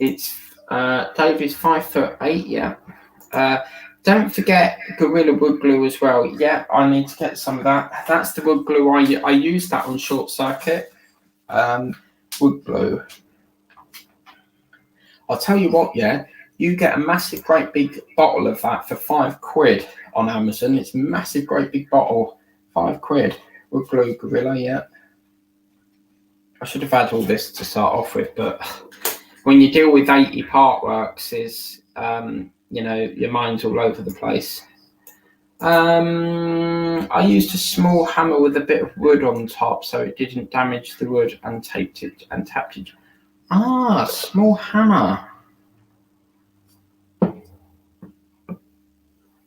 It's Dave is 5'8", yeah. Don't forget Gorilla Wood Glue as well. Yeah, I need to get some of that. That's the wood glue I use that on Short Circuit. Wood glue. I'll tell you what, yeah, you get a massive, great big bottle of that for £5 on Amazon. It's a massive, great big bottle, £5. Wood glue, Gorilla, yeah. I should have had all this to start off with, but when you deal with 80 Partworks, is you know, your mind's all over the place. I used a small hammer with a bit of wood on top so it didn't damage the wood and tapped it. Ah, small hammer.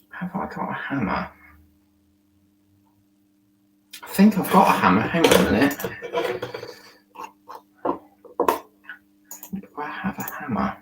Have I got a hammer? I think I've got a hammer. Hang on a minute. Do I have a hammer?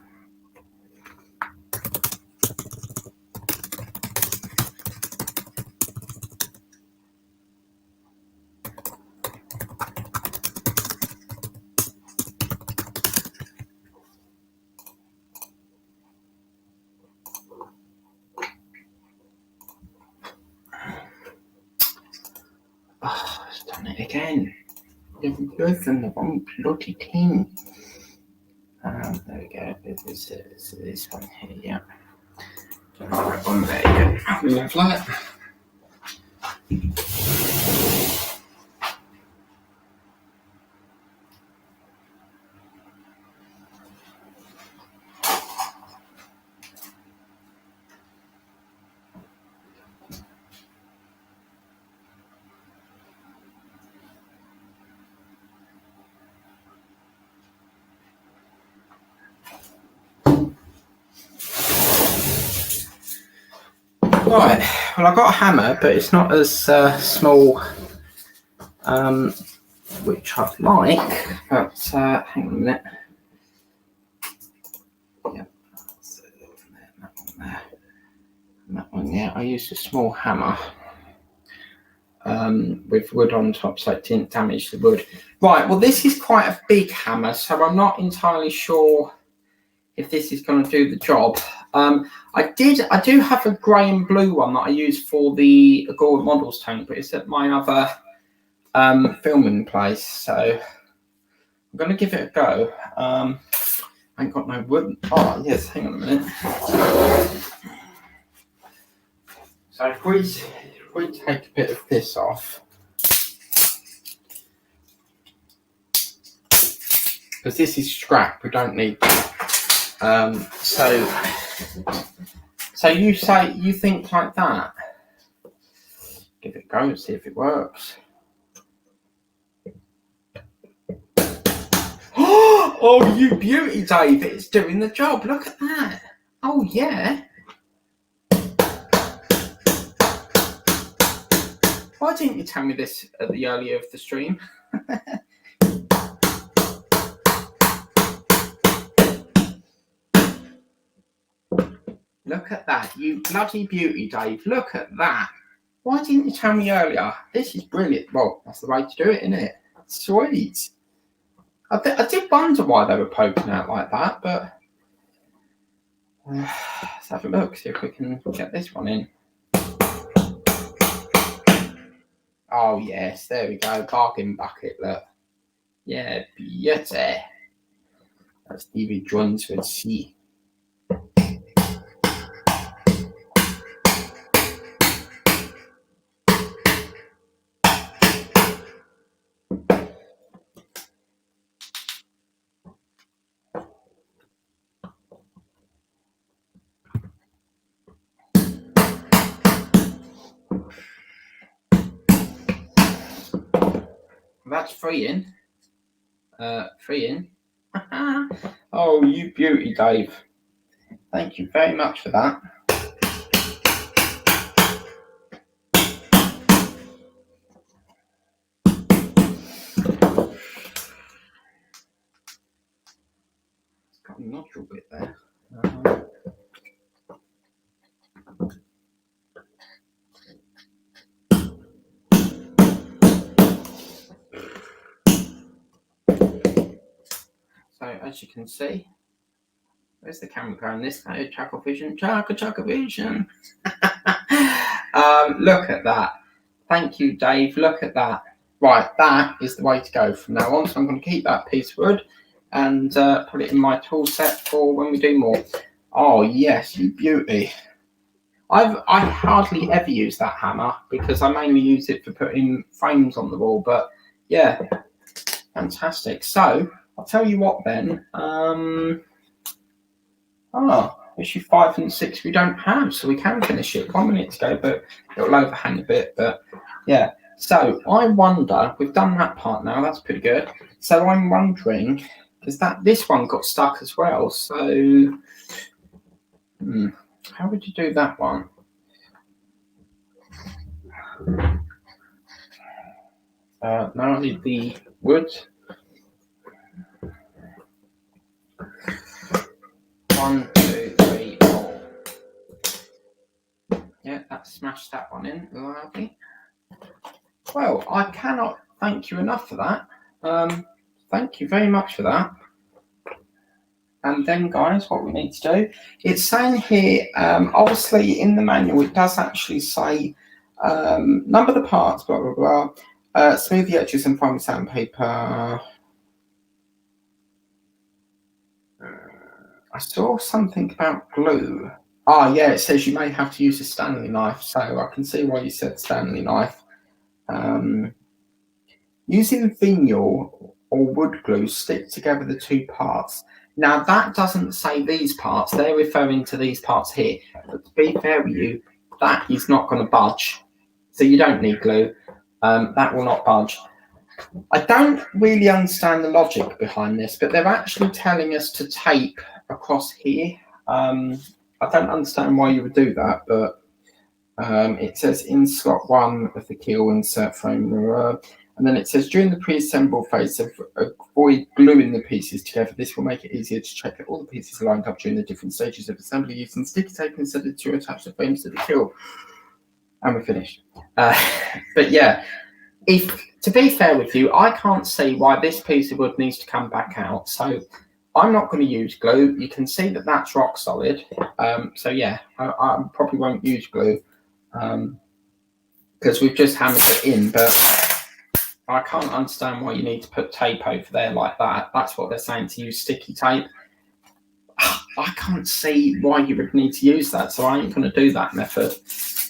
Oh, it's done it again. Didn't use them the wrong bloody thing. There we go. This is this one here, yeah. Right on there you go. Lovely. Right, well, I got a hammer, but it's not as small, which I'd like, but hang on a minute. Yeah, that one there. And that one, yeah, I used a small hammer with wood on top so it didn't damage the wood. Right, well, this is quite a big hammer, so I'm not entirely sure if this is going to do the job. I do have a grey and blue one that I use for the Agora Models tank, but it's at my other filming place, so I'm going to give it a go. I ain't got no wood. Oh, yes, hang on a minute. So if we take a bit of this off, because this is scrap, we don't need that. So you think like that? Give it a go and see if it works. Oh, you beauty, Dave! It's doing the job. Look at that. Oh yeah. Why didn't you tell me this at the earlier of the stream? Look at that, you bloody beauty, Dave. Look at that. Why didn't you tell me earlier? This is brilliant. Well, that's the way to do it, isn't it? Sweet. I did wonder why they were poking out like that, but let's have a look, see if we can get this one in. Oh, yes, there we go. Bargain bucket, look. Yeah, beauty. That's David Jones would see. That's free in. Free in. Oh, you beauty, Dave. Thank you very much for that. It's got a nodule bit there. So as you can see, where's the camera going? This way, Chuckle Vision, Chuckle Vision. Look at that. Thank you, Dave. Look at that. Right, that is the way to go from now on. So I'm going to keep that piece of wood and put it in my tool set for when we do more. Oh yes, you beauty. I hardly ever use that hammer because I mainly use it for putting frames on the wall. But yeah, fantastic. So I'll tell you what then. Issue 5 and 6 we don't have, so we can finish it 1 minute to go, but it'll overhang a bit. But yeah, so I wonder, we've done that part now, that's pretty good. So I'm wondering, because this one got stuck as well, so how would you do that one? Now I need the wood. 1, 2, 3, 4. Yeah, that smashed that one in. Lovely. Well, I cannot thank you enough for that. Thank you very much for that. And then, guys, what we need to do, it's saying here, obviously in the manual, it does actually say number the parts, blah, blah, blah, smooth the edges and fine with sandpaper. I saw something about glue. Ah, yeah, it says you may have to use a Stanley knife, so I can see why you said Stanley knife. Using vinyl or wood glue, stick together the two parts. Now, that doesn't say these parts. They're referring to these parts here. But to be fair with you, that is not going to budge. So you don't need glue. That will not budge. I don't really understand the logic behind this, but they're actually telling us to tape across here. I don't understand why you would do that, but It says in slot 1 of the keel, insert frame mirror. And then it says during the pre-assemble phase, avoid gluing the pieces together. This will make it easier to check that all the pieces are lined up during the different stages of assembly using sticky tape instead of to attach the frames to the keel. And we're finished. But yeah, to be fair with you, I can't see why this piece of wood needs to come back out. So I'm not going to use glue. You can see that that's rock solid. So yeah, I probably won't use glue because we've just hammered it in. But I can't understand why you need to put tape over there like that. That's what they're saying, to use sticky tape. I can't see why you would need to use that. So I ain't going to do that method.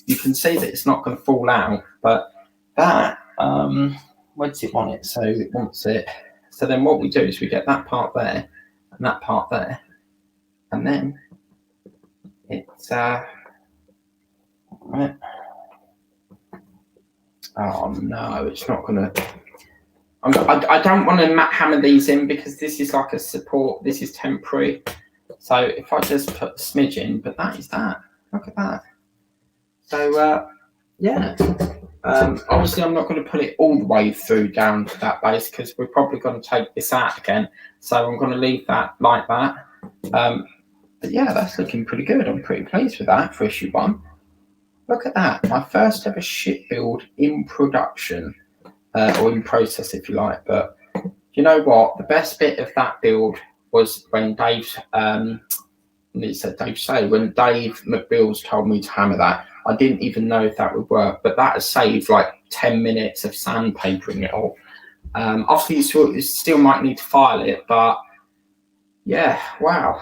You can see that it's not going to fall out, but that, where does it want it? So it wants it. So then what we do is we get that part there and that part there. And then it's, oh no, it's not going to, I don't want to hammer these in because this is like a support. This is temporary. So if I just put a smidge in, but that is that. Look at that. So, yeah, obviously I'm not going to put it all the way through down to that base because we're probably going to take this out again. So I'm going to leave that like that. But yeah, that's looking pretty good. I'm pretty pleased with that for issue 1. Look at that. My first ever ship build in production, or in process, if you like. But you know what? The best bit of that build was when Dave McBills told me to hammer that. I didn't even know if that would work, but that has saved like 10 minutes of sandpapering it all. Obviously, you still might need to file it, but yeah, wow.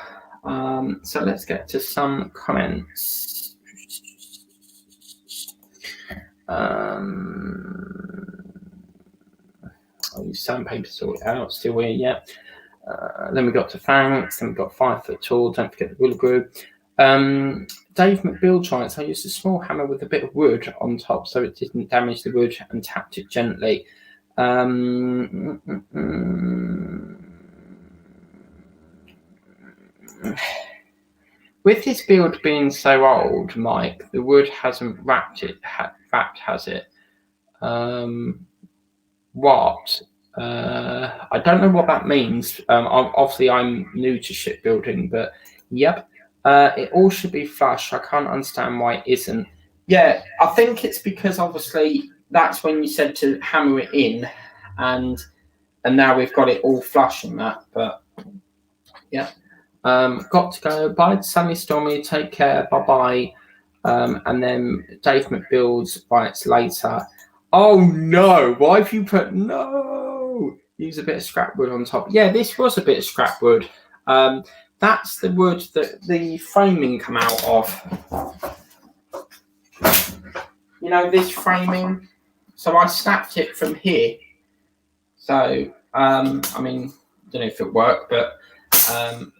So let's get to some comments. I'll use sandpaper to sort it out. Still here, yeah. Then we got to thanks, then we got 5 foot tall, don't forget the ruler glue. Dave McBill tries, I used a small hammer with a bit of wood on top so it didn't damage the wood and tapped it gently. With this build being so old, Mike, the wood hasn't wrapped, has it? What? I don't know what that means. Obviously, I'm new to shipbuilding, but yep, it all should be flush. I can't understand why it isn't. Yeah, I think it's because obviously that's when you said to hammer it in, and now we've got it all flush and that. But yeah, got to go. Bye, sunny, stormy. Take care. Bye bye. And then Dave McBills writes later. Oh no! Why have you put no? Use a bit of scrap wood on top. Yeah, this was a bit of scrap wood. That's the wood that the framing come out of. You know, this framing. So I snapped it from here. So I mean, don't know if it worked, but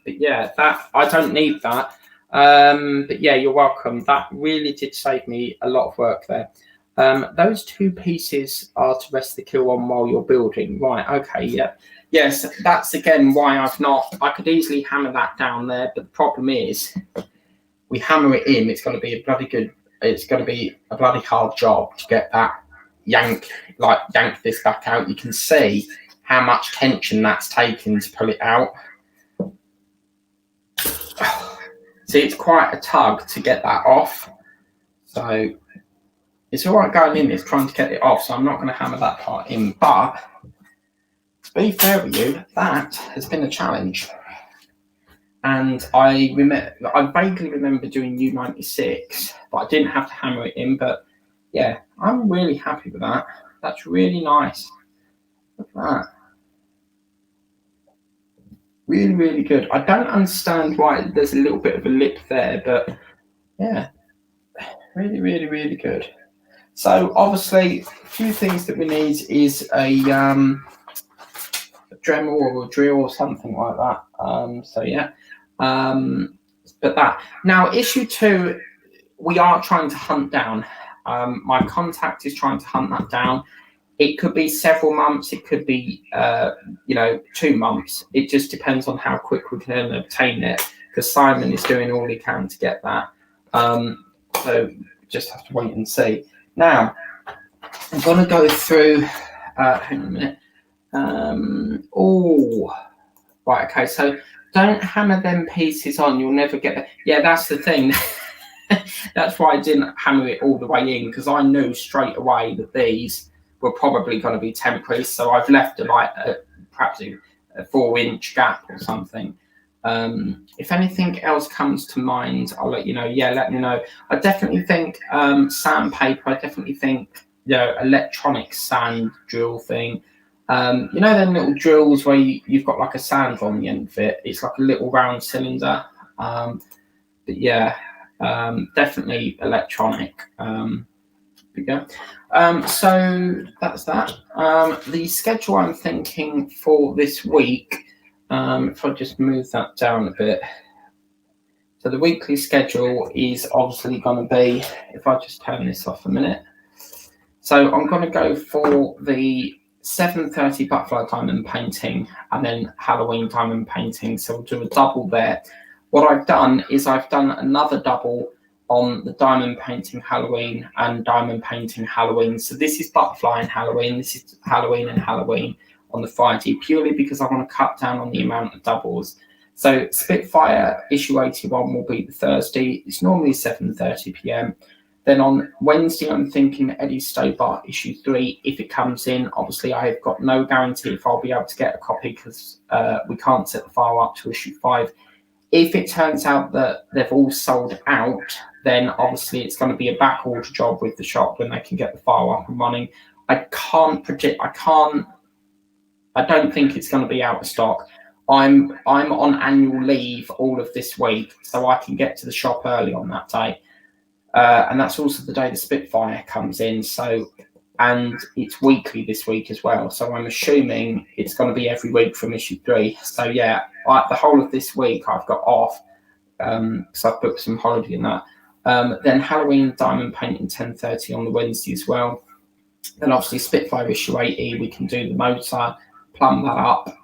yeah, that I don't need that. But yeah, you're welcome. That really did save me a lot of work there. Those 2 pieces are to rest the keel on while you're building. Right, okay, yeah. Yes, that's again why I could easily hammer that down there, but the problem is we hammer it in, it's going to be a bloody hard job to get that yank this back out. You can see how much tension that's taken to pull it out. See, it's quite a tug to get that off. So it's all right going in this, trying to get it off, so I'm not going to hammer that part in. But to be fair with you, that has been a challenge. And I vaguely remember doing U96, but I didn't have to hammer it in. But yeah, I'm really happy with that. That's really nice. Look at that. Really, really good. I don't understand why there's a little bit of a lip there, but yeah, really, really, really good. So obviously, a few things that we need is a Dremel or a drill or something like that. So yeah, but that. Now, issue 2, we are trying to hunt down. My contact is trying to hunt that down. It could be several months. It could be, 2 months. It just depends on how quick we can obtain it, because Simon is doing all he can to get that. So just have to wait and see. Now, I'm going to go through, hang on a minute. Right, okay, so don't hammer them pieces on, you'll never get it. Yeah, that's the thing. That's why I didn't hammer it all the way in, because I knew straight away that these were probably going to be temporary, so I've left perhaps a 4-inch gap or something. If anything else comes to mind, I'll let you know. Yeah, let me know. I definitely think sandpaper. I definitely think electronic sand drill thing. Them little drills where you've got like a sander on the end of it. It's like a little round cylinder. But yeah, definitely electronic. So that's that. The schedule I'm thinking for this week. If I just move that down a bit. So the weekly schedule is obviously going to be, if I just turn this off a minute. So I'm going to go for the 7:30 butterfly diamond painting and then Halloween diamond painting. So we'll do a double there. What I've done is I've done another double on the diamond painting Halloween and diamond painting Halloween. So this is butterfly and Halloween. This is Halloween and Halloween on the Friday, purely because I want to cut down on the amount of doubles. So Spitfire issue 81 will be the Thursday. It's normally 7:30 p.m. Then on Wednesday, I'm thinking Eddie Stobart issue 3. If it comes in, obviously I have got no guarantee if I'll be able to get a copy because we can't set the file up to issue 5. If it turns out that they've all sold out, then obviously it's going to be a back order job with the shop when they can get the file up and running. I can't predict. I don't think it's going to be out of stock. I'm on annual leave all of this week, so I can get to the shop early on that day. And that's also the day the Spitfire comes in. So, and it's weekly this week as well. So I'm assuming it's going to be every week from issue 3. So yeah, the whole of this week I've got off because I've booked some holiday in that. Then Halloween diamond painting 10:30 on the Wednesday as well. Then obviously Spitfire issue 80, we can do the motor, plumb that up,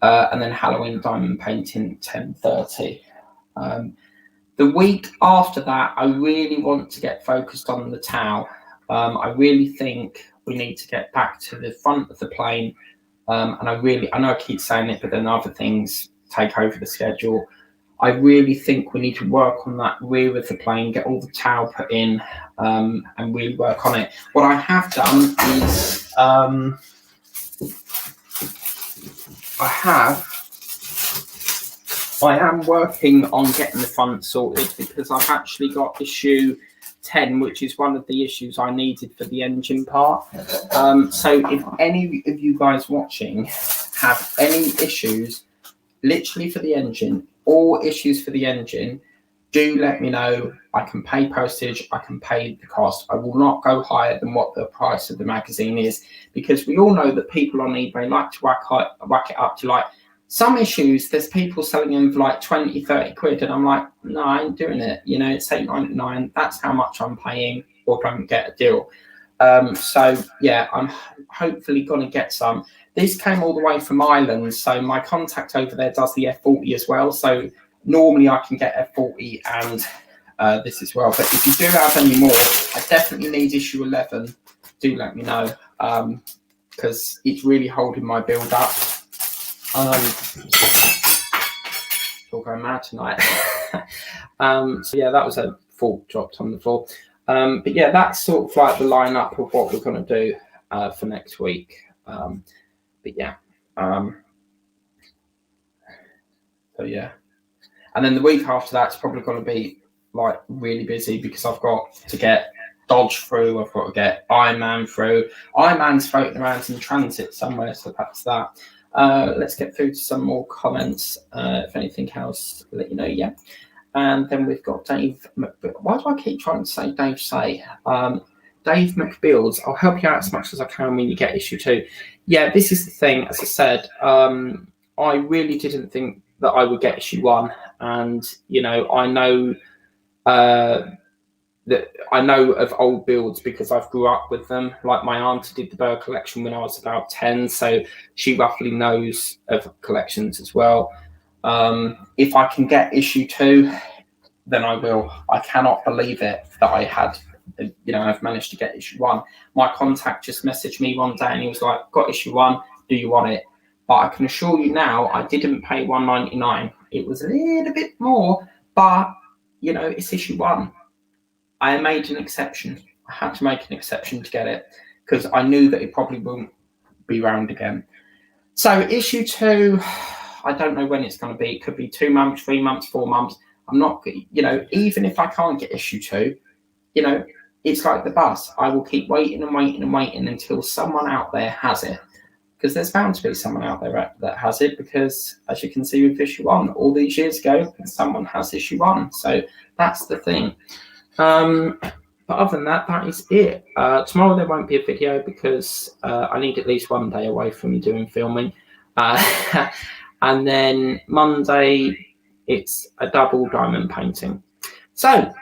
and then Halloween diamond painting 10:30. The week after that, I really want to get focused on the towel. I really think we need to get back to the front of the plane. And I know I keep saying it, but then other things take over the schedule. I really think we need to work on that rear of the plane, get all the towel put in, and really work on it. What I have done is I am working on getting the front sorted because I've actually got issue 10, which is one of the issues I needed for the engine part. So if any of you guys watching have any issues, literally for the engine, or issues for the engine, do let me know. I can pay postage, I can pay the cost. I will not go higher than what the price of the magazine is, because we all know that people on eBay like to whack it up to like, some issues, there's people selling them for like 20, 30 quid, and I'm like, no, I ain't doing it. It's $8.99. That's how much I'm paying, or don't get a deal. So yeah, I'm hopefully going to get some. This came all the way from Ireland, so my contact over there does the F40 as well. So normally I can get F40 and this as well. But if you do have any more, I definitely need issue 11. Do let me know, because it's really holding my build up. It's all going mad tonight. So yeah, that was a fork dropped on the floor. But yeah, that's sort of like the lineup of what we're going to do for next week. But yeah, so yeah, and then the week after that's probably going to be like really busy because I've got to get Dodge through. I've got to get Iron Man through. Iron Man's floating around in transit somewhere, so that's that. Let's get through to some more comments. If anything else, I'll let you know. Yeah. And then we've got Dave McBill. Why do I keep trying to say Dave say? Dave McBills, I'll help you out as much as I can when you get issue 2. Yeah, this is the thing. As I said, I really didn't think that I would get issue 1. And, I know that I know of old builds because I've grew up with them. Like my auntie did the bird collection when I was about 10, so she roughly knows of collections as well. If I can get issue 2, then I will. I cannot believe it that I had I've managed to get issue 1. My contact just messaged me one day and he was like, got issue 1, do you want it? But I can assure you now, I didn't pay $1.99. It was a little bit more, but it's issue 1. I made an exception. I had to make an exception to get it because I knew that it probably won't be round again. So issue 2, I don't know when it's going to be. It could be 2 months, 3 months, 4 months. I'm not, even if I can't get issue 2, it's like the bus. I will keep waiting and waiting and waiting until someone out there has it. Because there's bound to be someone out there that has it, because as you can see with issue 1, all these years ago, someone has issue 1. So that's the thing. But other than that, that is it. Tomorrow there won't be a video because I need at least 1 day away from doing filming. And then Monday, it's a double diamond painting. So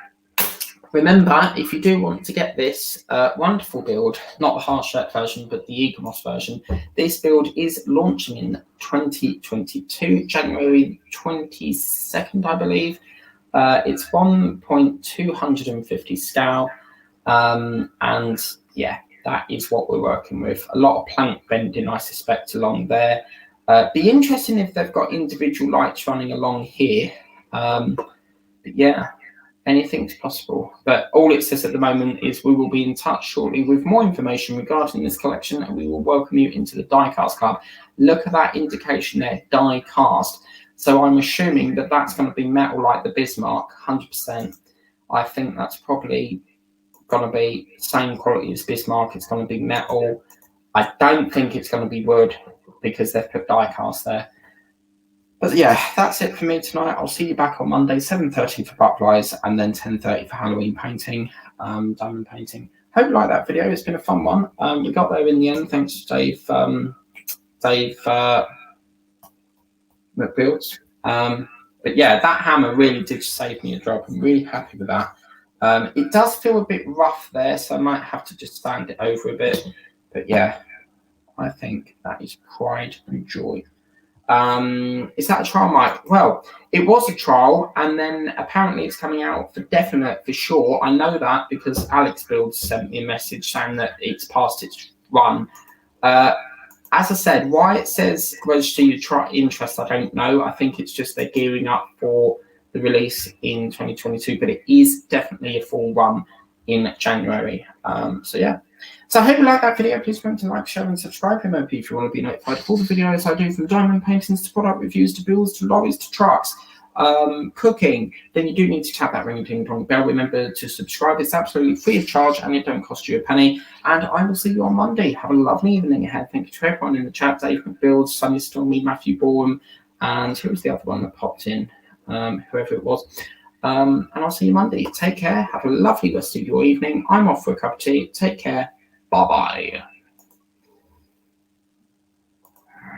remember, if you do want to get this wonderful build, not the Hachette version, but the Egamos version, this build is launching in 2022, January 22nd, I believe. It's 1.250 scale. And yeah, that is what we're working with. A lot of plank bending, I suspect, along there. Be interesting if they've got individual lights running along here. But yeah, anything's possible. But all it says at the moment is we will be in touch shortly with more information regarding this collection, and we will welcome you into the Die Cast Club. Look at that indication there, die cast. So I'm assuming that that's going to be metal like the Bismarck, 100%. I think that's probably going to be the same quality as Bismarck. It's going to be metal. I don't think it's going to be wood because they've put die cast there. But yeah, that's it for me tonight. I'll see you back on Monday, 7:30 for butterflies and then 10:30 for Halloween painting, diamond painting. Hope you like that video. It's been a fun one. We got there in the end, thanks to Dave McBuilds. But yeah, that hammer really did save me a job. I'm really happy with that. It does feel a bit rough there, so I might have to just sand it over a bit. But yeah, I think that is pride and joy. Is that a trial mic? Well, it was a trial, and then apparently it's coming out for definite, for sure. I know that because Alex Builds sent me a message saying that it's past its run. As I said, why it says register your interest, I don't know. I think it's just they're gearing up for the release in 2022, but it is definitely a full run in January. So yeah. So I hope you like that video. Please remember to like, share, and subscribe. Maybe if you want to be notified of all the videos I do, from diamond paintings to product reviews to builds to lorries to trucks, cooking, then you do need to tap that ring ding dong bell. Remember to subscribe. It's absolutely free of charge and it don't cost you a penny. And I will see you on Monday. Have a lovely evening ahead. Thank you to everyone in the chat. Dave McBuilds, Sunny Stormy, Matthew Boreham, and who was the other one that popped in? Whoever it was. And I'll see you Monday. Take care. Have a lovely rest of your evening. I'm off for a cup of tea. Take care. Bye-bye.